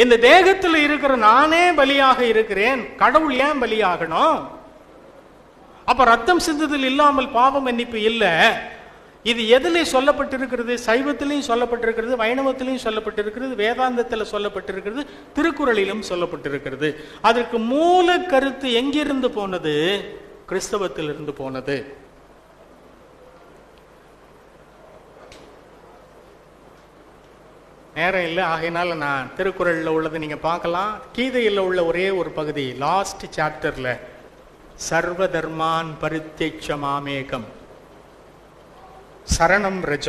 இந்த தேகத்தில் இருக்கிற நானே பலியாக இருக்கிறேன். கடவுள் ஏன் பலியாகணும்? அப்ப ரத்தம் சிந்துதல் இல்லாமல் பாவ மன்னிப்பு இல்லை. இது எதிலே சொல்லப்பட்டிருக்கிறது? சைவத்திலையும் சொல்லப்பட்டிருக்கிறது, வைணவத்திலையும் சொல்லப்பட்டிருக்கிறது, வேதாந்தத்தில் சொல்லப்பட்டிருக்கிறது, திருக்குறளிலும் சொல்லப்பட்டிருக்கிறது. அதற்கு மூல கருத்து எங்கிருந்து போனது? கிறிஸ்தவத்திலிருந்து போனது. நேரம் இல்லை, ஆகையினால நான் திருக்குறளில் உள்ளது நீங்க பார்க்கலாம். கீதையில் உள்ள ஒரே ஒரு பகுதி, லாஸ்ட் சாப்டர்ல, சர்வ தர்மான் பரித்யஜ்ய மாமேகம் சரணம் ரஜ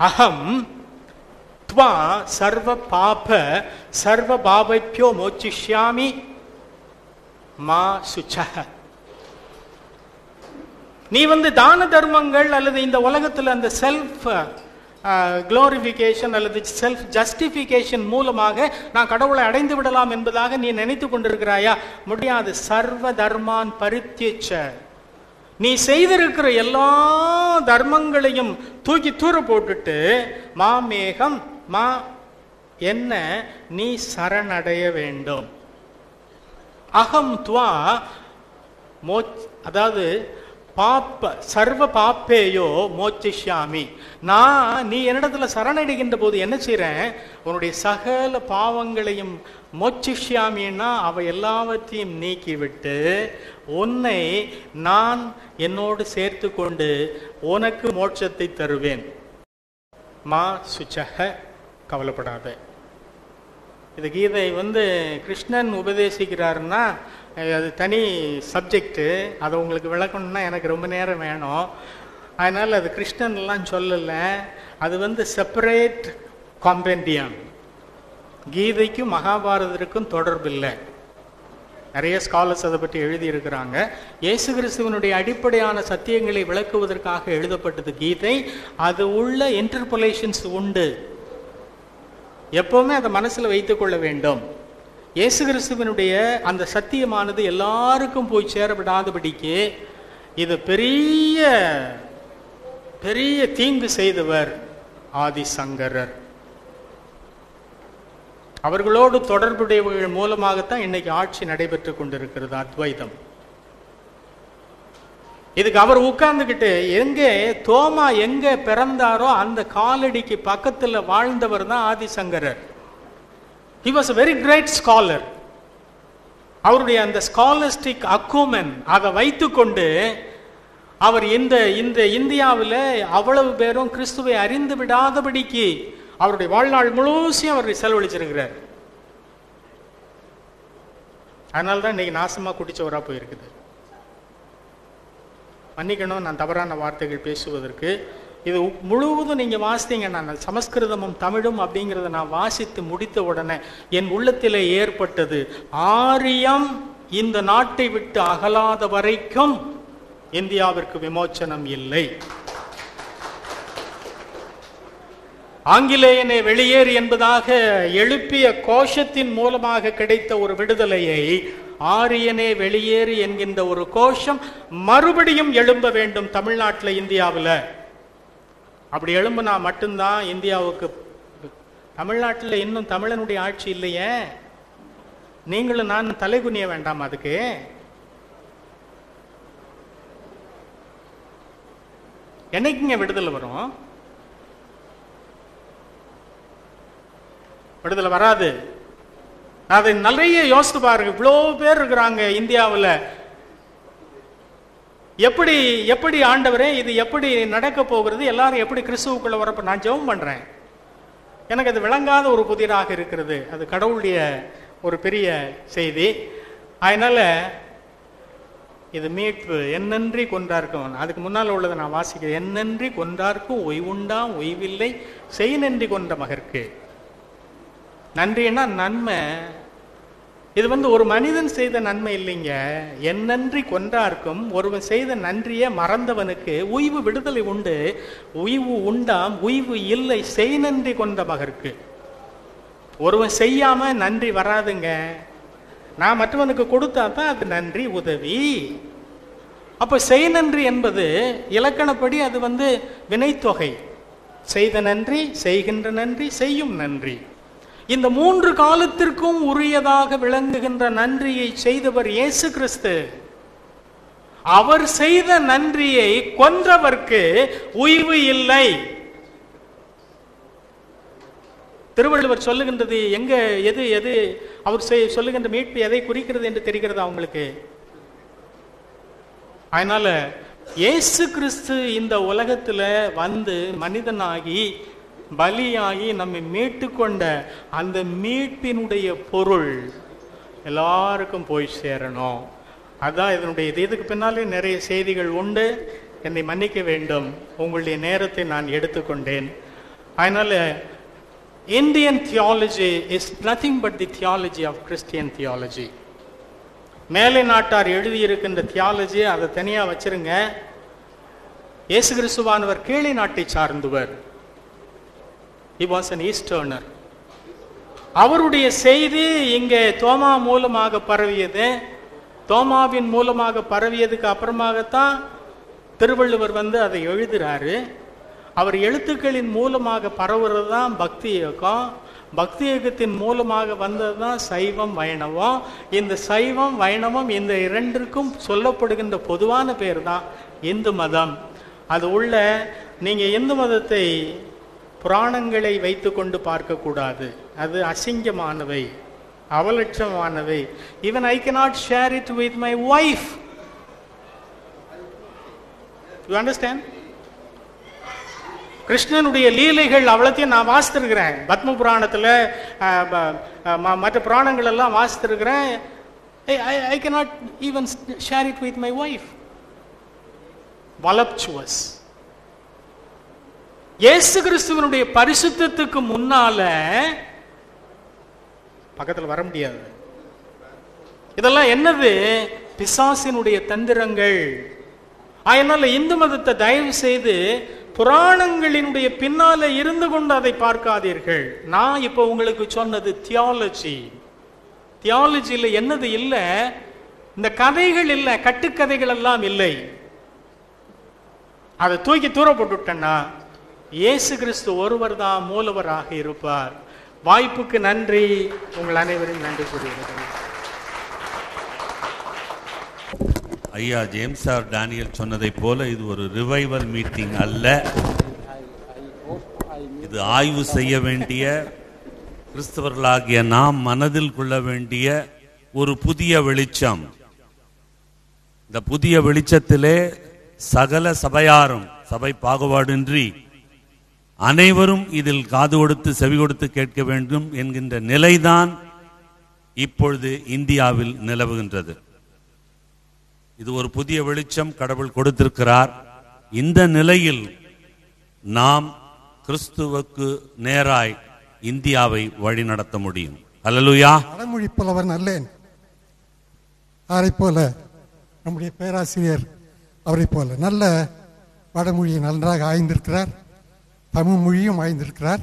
அகம் த்வா சர்வ பாப சர்வ பாபைப்யோ மோச்சிஷ்யாமி மா சுச்சஹ. நீ தான தர்மங்கள் அல்லது இந்த உலகத்தில் அந்த செல்ஃப் குளோரிஃபிகேஷன் அல்லது செல்ஃப் ஜஸ்டிஃபிகேஷன் மூலமாக நான் கடவுளை அடைந்து விடலாம் என்பதாக நீ நினைத்து கொண்டிருக்கிறாயா? முடியாது. சர்வ தர்மான் பரித்யஜ்ய, நீ செய்திருக்கிற எல்லா தர்மங்களையும் தூக்கி தூர போட்டுட்டு மாமேகம் மா என்ன நீ சரணடைய வேண்டும். அகம் துவா அதாவது பாப்ப சர்வ பாப்பேயோ மோச்சிஷ்யாமி, நான் நீ என்னிடத்துல சரணடைகின்ற போது என்ன செய்றேன்? உன்னுடைய சகல பாவங்களையும் மோச்சிஷ்யாமின்னா அவை எல்லாவற்றையும் நீக்கிவிட்டு உன்னை நான் என்னோடு சேர்த்து கொண்டு உனக்கு மோட்சத்தை தருவேன். மா சுச்சக, கவலைப்படாத. இது கீதை கிருஷ்ணன் உபதேசிக்கிறாருன்னா அது தனி சப்ஜெக்டு. அதை உங்களுக்கு விளக்கணும்னா எனக்கு ரொம்ப நேரம் வேணும். அதனால் அது கிருஷ்ணன்லாம் சொல்லலை. அது செப்பரேட் காம்பெண்டியம். கீதைக்கும் மகாபாரதத்திற்கும் தொடர்பு இல்லை. நிறைய ஸ்காலர்ஸ் அதை பற்றி எழுதியிருக்கிறாங்க. இயேசு கிறிஸ்துவனுடைய அடிப்படையான சத்தியங்களை விளக்குவதற்காக எழுதப்பட்டது கீதை. அது உள்ள இன்டர்போலேஷன்ஸ் உண்டு. எப்பவுமே அதை மனசில் வைத்துக் கொள்ள வேண்டும். இயேசு கிறிஸ்துவனுடைய அந்த சத்தியமானது எல்லாருக்கும் போய் சேரப்படாதபடிக்கு இது பெரிய பெரிய தீங்கு செய்தவர் ஆதிசங்கரர். அவர்களோடு தொடர்புடையவர்கள் மூலமாகத்தான் இன்னைக்கு ஆட்சி நடைபெற்று கொண்டிருக்கிறது அத்வைதம். இதுக்கு அவர் உட்கார்ந்துக்கிட்டு எங்கே தோமா எங்க பிறந்தாரோ அந்த காலடிக்கு பக்கத்துல வாழ்ந்தவர் தான் ஆதிசங்கரர். He was a very great scholar. அவருடைய அந்த ஸ்காலஸ்டிக் அக்குமென் அதை வைத்துக்கொண்டு அவர் இந்த இந்தியாவில் அவ்வளவு பேரும் கிறிஸ்துவை அறிந்து விடாதபடிக்கு அவருடைய வாழ்நாள் முழுவதும் அவர் செலவழிச்சிருக்கிறார். அதனால்தான் இன்னைக்கு நாசமா குடிச்சவரா போயிருக்குது. மன்னிக்கணும் நான் தவறான வார்த்தைகள் பேசுவதற்கு. இது முழுவதும் நீங்க வாசித்தீங்கன்னா, சமஸ்கிருதமும் தமிழும் அப்படிங்கிறத நான் வாசித்து முடித்த உடனே என் உள்ளத்திலே ஏற்பட்டது, ஆரியம் இந்த நாட்டை விட்டு அகலாத வரைக்கும் இந்தியாவிற்கு விமோச்சனம் இல்லை. ஆங்கிலேயனே வெளியேறு என்பதாக எழுப்பிய கோஷத்தின் மூலமாக கிடைத்த ஒரு விடுதலையை ஆரியனே வெளியேறு என்கின்ற ஒரு கோஷம் மறுபடியும் எழும்ப வேண்டும் தமிழ்நாட்டில், இந்தியாவில். அப்படி எழும்புனா மட்டும்தான் இந்தியாவுக்கு. தமிழ்நாட்டில் இன்னும் தமிழனுடைய ஆட்சி இல்லையே. நீங்களும் நான் தலைகுனிய வேண்டாம். அதுக்கு என்னைக்குங்க விடுதலை வரும்? விடுதலை வராது. அதை நிறைய யோசித்து பாருங்க. இவ்வளோ பேர் இருக்கிறாங்க இந்தியாவில். எப்படி எப்படி ஆண்டவரே இது எப்படி நடக்க போகிறது? எல்லாரும் எப்படி கிறிஸ்துவுக்குள்ள வரப்ப நான் ஜெபம் பண்றேன். எனக்கு அது விளங்காத ஒரு புதிராக இருக்கிறது. அது கடவுளுடைய ஒரு பெரிய செய்தி. அதனால இது மீட்பு. என்னன்றி கொண்டார்க்கும். அதுக்கு முன்னால் உள்ளதை நான் வாசிக்கிறேன். என்னன்றி கொண்டார்க்கும் ஓய்வுண்டாம் ஓய்வில்லை, செய் நன்றி கொண்ட மகற்கு. நன்றின்னா நன்மை. இது ஒரு மனிதன் செய்த நன்மை இல்லைங்க. என்னன்றி கொண்டார்க்கும் ஒருவன் செய்த நன்றியை மறந்தவனுக்கு உய்வு விடுதலை உண்டு. உய்வு உண்டாம் உய்வு இல்லை, செய் நன்றி கொண்ட மகற்கு. ஒருவன் செய்யாம நன்றி வராதுங்க. நான் மற்றவனுக்கு கொடுத்தா தான் அது நன்றி, உதவி. அப்ப செய் நன்றி என்பது இலக்கணப்படி அது வினைத்தொகை. செய்த நன்றி, செய்கின்ற நன்றி, செய்யும் நன்றி. இந்த மூன்று காலத்திற்கும் உரியதாக விளங்குகின்ற நன்றியை செய்தவர் இயேசு கிறிஸ்து. அவர் செய்த நன்றியை கொன்றவர்க்கு உய்வு இல்லை. திருவள்ளுவர் சொல்லுகின்றது எங்க, எது எது அவர் சொல்லுகின்ற மீட்பு எதை குறிக்கிறது என்று தெரிகிறது அவங்களுக்கு. அதனால இயேசு கிறிஸ்து இந்த உலகத்துல மனிதனாகி பலியாகி நம்மை மீட்டு கொண்ட அந்த மீட்பினுடைய பொருள் எல்லாருக்கும் போய் சேரணும். அதான் இதனுடைய இதுக்கு பின்னாலே நிறைய செய்திகள் உண்டு. என்னை மன்னிக்க வேண்டும், உங்களுடைய நேரத்தை நான் எடுத்துக்கொண்டேன். அதனால Indian theology is nothing but the theology of Christian theology. மேலை நாட்டார் எழுதியிருக்கின்ற தியாலஜி அதை தனியா வச்சிருங்க. இயேசு கிறிஸ்துவானவர் கீழே நாட்டை சார்ந்தவர். He was an Easterner. அவருடைய செய்தி இங்கே தோமா மூலமாக பரவியது. தோமாவின் மூலமாக பரவியதுக்கு அப்புறமாகத்தான் திருவள்ளுவர் அதை எழுதுறாரு. அவர் எழுத்துக்களின் மூலமாக பரவுறது தான் பக்தி இயக்கம். பக்தி இயக்கத்தின் மூலமாக வந்தது தான் சைவம் வைணவம். இந்த சைவம் வைணவம் இந்த இரண்டிற்கும் சொல்லப்படுகின்ற பொதுவான பேர் தான் இந்து மதம். அது உள்ள நீங்க இந்து மதத்தை புராணங்களை வைத்து கொண்டு பார்க்க கூடாது. அது அசிங்கமானவை, அவலட்சமானவை. Even I cannot share it with my wife. You understand? கிருஷ்ணனுடைய லீலைகள் அவ்வளோத்தையும் நான் வாசித்திருக்கிறேன். பத்ம புராணத்தில் மற்ற புராணங்கள் எல்லாம் வாசித்திருக்கிறேன். I cannot even share it with my wife. Voluptuous. இயேசு கிறிஸ்துவனுடைய பரிசுத்தத்துக்கு முன்னால பக்கத்தில் வர முடியாது. இதெல்லாம் என்னது? பிசாசினுடைய தந்திரங்கள். அதனால இந்து மதத்தை தயவு செய்து புராணங்களினுடைய பின்னால இருந்து கொண்டு அதை பார்க்காதீர்கள். நான் இப்ப உங்களுக்கு சொன்னது தியாலஜி. தியாலஜியில என்னது இல்ல, இந்த கதைகள் இல்ல, கட்டுக்கதைகள் எல்லாம் இல்லை. அதை தூக்கி தூர போட்டுட்டேன்னா இயேசு கிறிஸ்து ஒருவர் தான் மூலவராக இருப்பார். வாய்ப்புக்கு நன்றி. உங்கள் அனைவரும் நன்றி கூறுகிறேன். ஐயா ஜேம்ஸ் ஆர் டேனியல் சொன்னதை போல இது ஒரு ரிவைவல் மீட்டிங் அல்ல. இது ஆய்வு செய்ய வேண்டிய, கிறிஸ்தவர்களாகிய நாம் மனதில் கொள்ள வேண்டிய ஒரு புதிய வெளிச்சம். இந்த புதிய வெளிச்சத்திலே சகல சபையாரும் சபை பாகுபாடின்றி அனைவரும் இதில் காது கொடுத்து செவி கொடுத்து கேட்க வேண்டும் என்கின்ற நிலைதான் இப்பொழுது இந்தியாவில் நிலவுகின்றது. இது ஒரு புதிய வெளிச்சம் கடவுள் கொடுத்திருக்கிறார். இந்த நிலையில் நாம் கிறிஸ்துவுக்கு நேராய் இந்தியாவை வழி நடத்த முடியும். அல்லேலூயா. வடமொழி புலவர் நல்லேன் அவரை போல நம்முடைய பேராசிரியர் அவரை போல நல்ல வடமொழியை நன்றாக ஆய்ந்திருக்கிறார், தமிழ் மொழியும் ஆய்ந்திருக்கிறார்.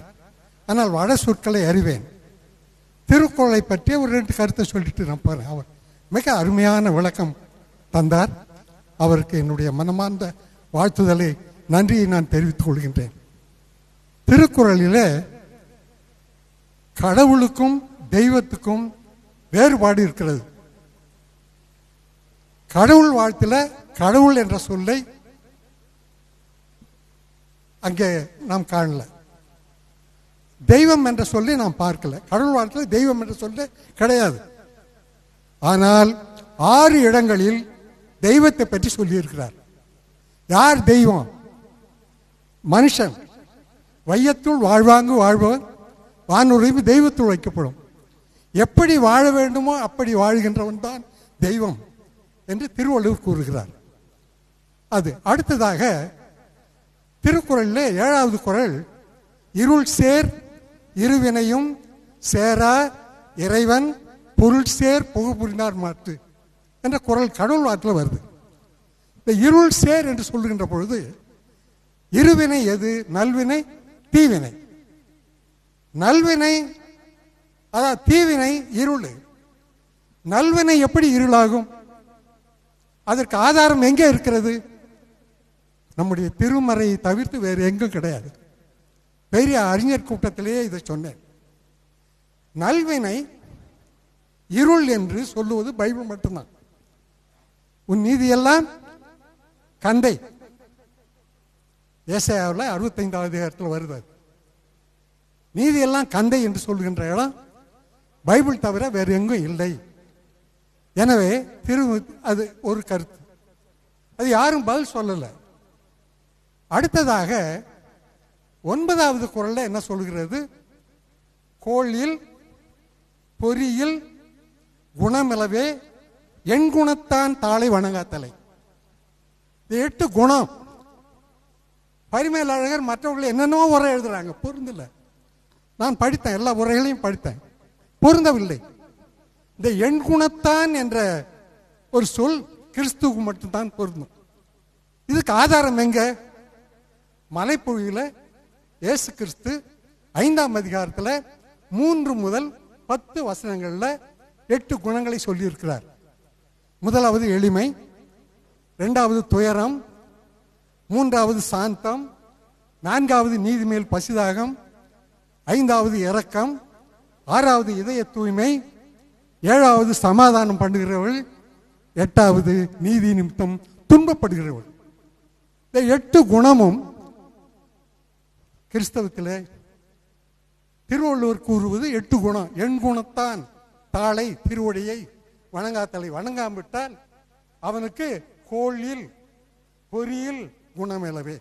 ஆனால் வட சொற்களை அறிவேன். திருக்குறளை பற்றி ஒரு 2 கருத்தை சொல்லிட்டு நான் போறேன். அவர் மிக அருமையான விளக்கம் தந்தார். அவருக்கு என்னுடைய மனமார்ந்த வாழ்த்துதலை, நன்றியை நான் தெரிவித்துக் கொள்கின்றேன். திருக்குறளிலே கடவுளுக்கும் தெய்வத்துக்கும் வேறுபாடு இருக்கிறது. கடவுள் வாழ்த்துல கடவுள் என்ற சொல்லை அங்கே நாம் காணல, தெய்வம் என்ற சொல்லை நாம் பார்க்கல. கடவுள் வாழ்த்துல தெய்வம் என்ற சொல்ல கிடையாது. ஆனால் 6 இடங்களில் தெய்வத்தை பற்றி சொல்லியிருக்கிறார். யார் தெய்வம்? மனுஷன். வையத்துள் வாழ்வாங்கு வாழ்பவன் வானுரிமை தெய்வத்துள் வைக்கப்படும். எப்படி வாழ வேண்டுமோ அப்படி வாழ்கின்றவன் தான் தெய்வம் என்று திருவள்ளுவர் கூறுகிறார். அது அடுத்ததாக திருக்குறளிலே 7வது குறள், இருள் சேர் இருவினையும் சேரா இறைவன் பொருள் சேர் புகு புரிந்தார் மாற்று என்ற குறள் கடவுள் வார்த்தையில் வருது. இந்த இருள் சேர் என்று சொல்லுகின்ற பொழுது இருவினை எது? நல்வினை, தீவினை. நல்வினை அதாவது தீவினை இருள். நல்வினை எப்படி இருளாகும்? அதற்கு ஆதாரம் எங்கே இருக்கிறது? நம்முடைய திருமறையை தவிர்த்து வேறு எங்கும் கிடையாது. பெரிய அறிஞர் கூட்டத்திலேயே இதை சொன்னேன். நல்வினை இருள் என்று சொல்லுவது பைபிள் மட்டும்தான். உன் நீதியெல்லாம் கந்தை, ஏசாயாவில் 65வது அதிகாரத்தில் வருது. நீதியெல்லாம் கந்தை என்று சொல்லுகின்ற இடம் பைபிள் தவிர வேறு எங்கும் இல்லை. எனவே அது ஒரு கருத்து. அது யாரும் பதில் சொல்லலை. அடுத்ததாக 9வது குறள்ல என்ன சொல்கிறது? கோளில் பொறியில் குணமிலவே என் குணத்தான் தாளை வணங்காத்தலை. 8 குணம். பரிமேலழகர் மற்றவர்கள் என்னென்னோ உரை எழுதுறாங்க, பொருந்தல. நான் படித்தேன், எல்லா உரைகளையும் படித்தேன், பொருந்தவில்லை. இந்த என் குணத்தான் என்ற ஒரு சொல் கிறிஸ்துவுக்கு மட்டும்தான் பொருந்தும். இதுக்கு ஆதாரம் எங்க? மலைப்பொழியில இயேசு கிறிஸ்து 5ஆம் அதிகாரத்தில் 3 முதல் 10 வசனங்கள்ல 8 குணங்களை சொல்லி இருக்கிறார். முதலாவது எளிமை, 2வது துயரம், 3வது சாந்தம், 4வது நீதி மேல் பசிதாகம், 5வது இரக்கம், 6வது இதய தூய்மை, 7வது சமாதானம் பண்ணுகிறவள், 8வது நீதி நிமித்தம் துன்பப்படுகிறவள். இந்த 8 குணமும் கிறிஸ்தவத்தில் திருவள்ளுவர் கூறுவது 8 குணம். என் குணத்தான் தாளை திருவடியை வணங்காத்தலை. வணங்காவிட்டால் அவனுக்கு கோளில் பொறியில் குணமிலவே.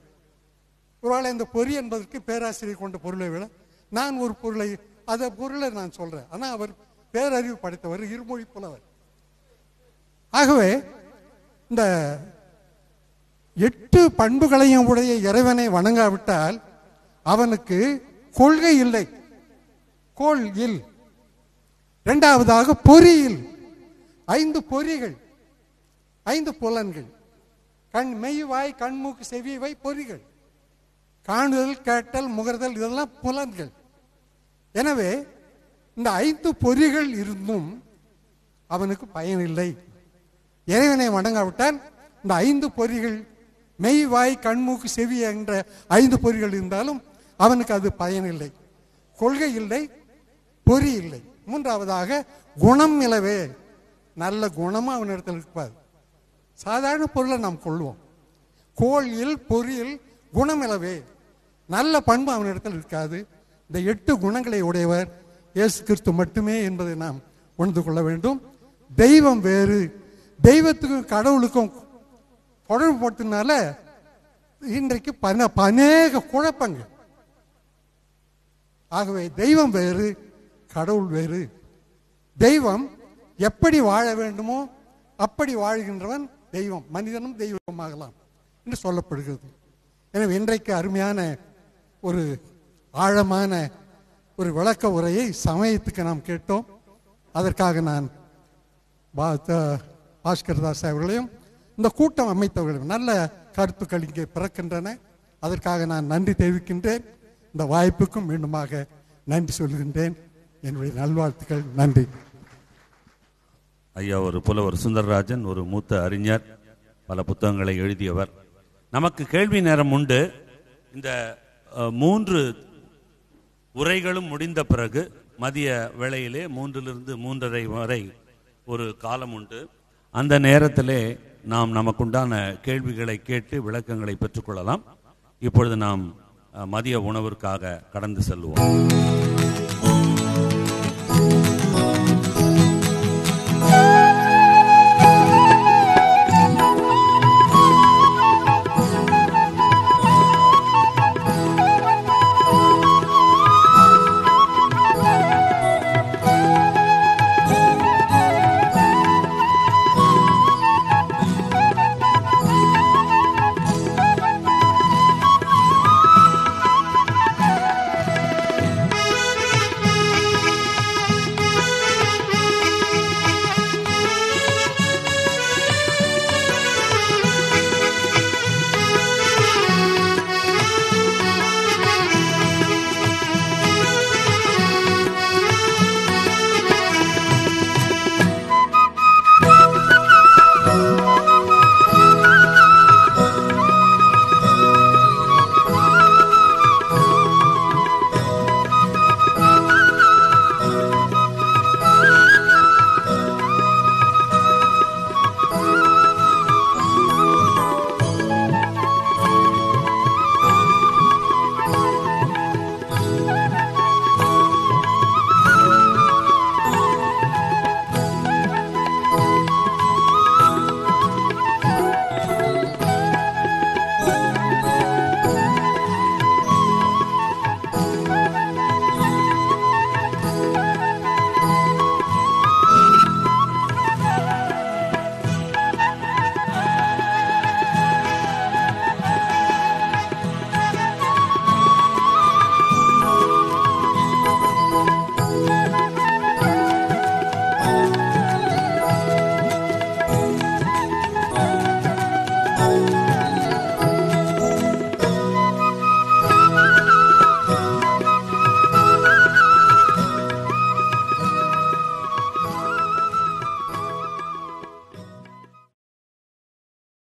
ஒருவேளை இந்த பொறி என்பதற்கு பேராசிரியர் கொண்ட பொருளை விட நான் ஒரு பொருளை பொருளை நான் சொல்றேன். ஆனால் அவர் பேரறிவு படைத்தவர், இருமொழி புலவர். ஆகவே இந்த 8 பண்புகளையும் உடைய இறைவனை வணங்காவிட்டால் அவனுக்கு கொள்கை இல்லை, கோள் இல். 2வதாக பொறியில் 5 பொறிகள், 5 புலன்கள். கண், மெய், வாய், கண்மூக்கு, செவிவை பொறிகள். காணுதல், கேட்டல், முகர்தல் இதெல்லாம் புலன்கள். எனவே இந்த 5 பொறிகள் இருந்தும் அவனுக்கு பயனில்லை. இறைவனை வணங்காவிட்டால் இந்த 5 பொறிகள், மெய், வாய், கண்மூக்கு, செவி என்ற 5 பொறிகள் இருந்தாலும் அவனுக்கு அது பயனில்லை. கொள்கை இல்லை, பொறி இல்லை. 3வதாக குணம் இலவே. நல்ல குணமும் அவனிடத்தில் இருப்பாது. சாதாரண பொருளை நாம் கொள்வோம். கோளில் பொறியில் குணமிலவே, நல்ல பண்பு அவனிடத்தில் இருக்காது. இந்த 8 குணங்களை உடையவர் இயேசு கிறிஸ்து மட்டுமே என்பதை நாம் உணர்ந்து கொள்ள வேண்டும். தெய்வம் வேறு. தெய்வத்துக்கும் கடவுளுக்கும் குழம்பு போட்டதுனால இன்றைக்கு அநேக குழப்பங்கள். ஆகவே தெய்வம் வேறு, கடவுள் வேறு. தெய்வம் எப்படி வாழ வேண்டுமோ அப்படி வாழ்கின்றவன் தெய்வம். மனிதனும் தெய்வமாகலாம் என்று சொல்லப்படுகிறது. எனவே இன்றைக்கு அருமையான ஒரு ஆழமான ஒரு விளக்க உரையை சமயத்துக்கு நாம் கேட்டோம். அதற்காக நான் பாஸ்கர் தாஸ் அவர்களையும் இந்த கூட்டம் அமைத்தவர்களையும், நல்ல கருத்துக்கள் இங்கே பிறக்கின்றன, அதற்காக நான் நன்றி தெரிவிக்கின்றேன். இந்த வாய்ப்புக்கும் மீண்டுமாக நன்றி சொல்கின்றேன். என்னுடைய நல்வாழ்த்துக்கள். நன்றி. ஐயா ஒரு புலவர் சுந்தரராஜன் ஒரு மூத்த அறிஞர், பல புத்தகங்களை எழுதியவர். நமக்கு கேள்வி நேரம் உண்டு. இந்த 3 உரைகளும் முடிந்த பிறகு மதிய வேளையிலே 3லிருந்து 3:30 வரை ஒரு காலம் உண்டு. அந்த நேரத்திலே நாம் நமக்குண்டான கேள்விகளை கேட்டு விளக்கங்களை பெற்றுக்கொள்ளலாம். இப்பொழுது நாம் மதிய உணவிற்காக கடந்து செல்வோம்.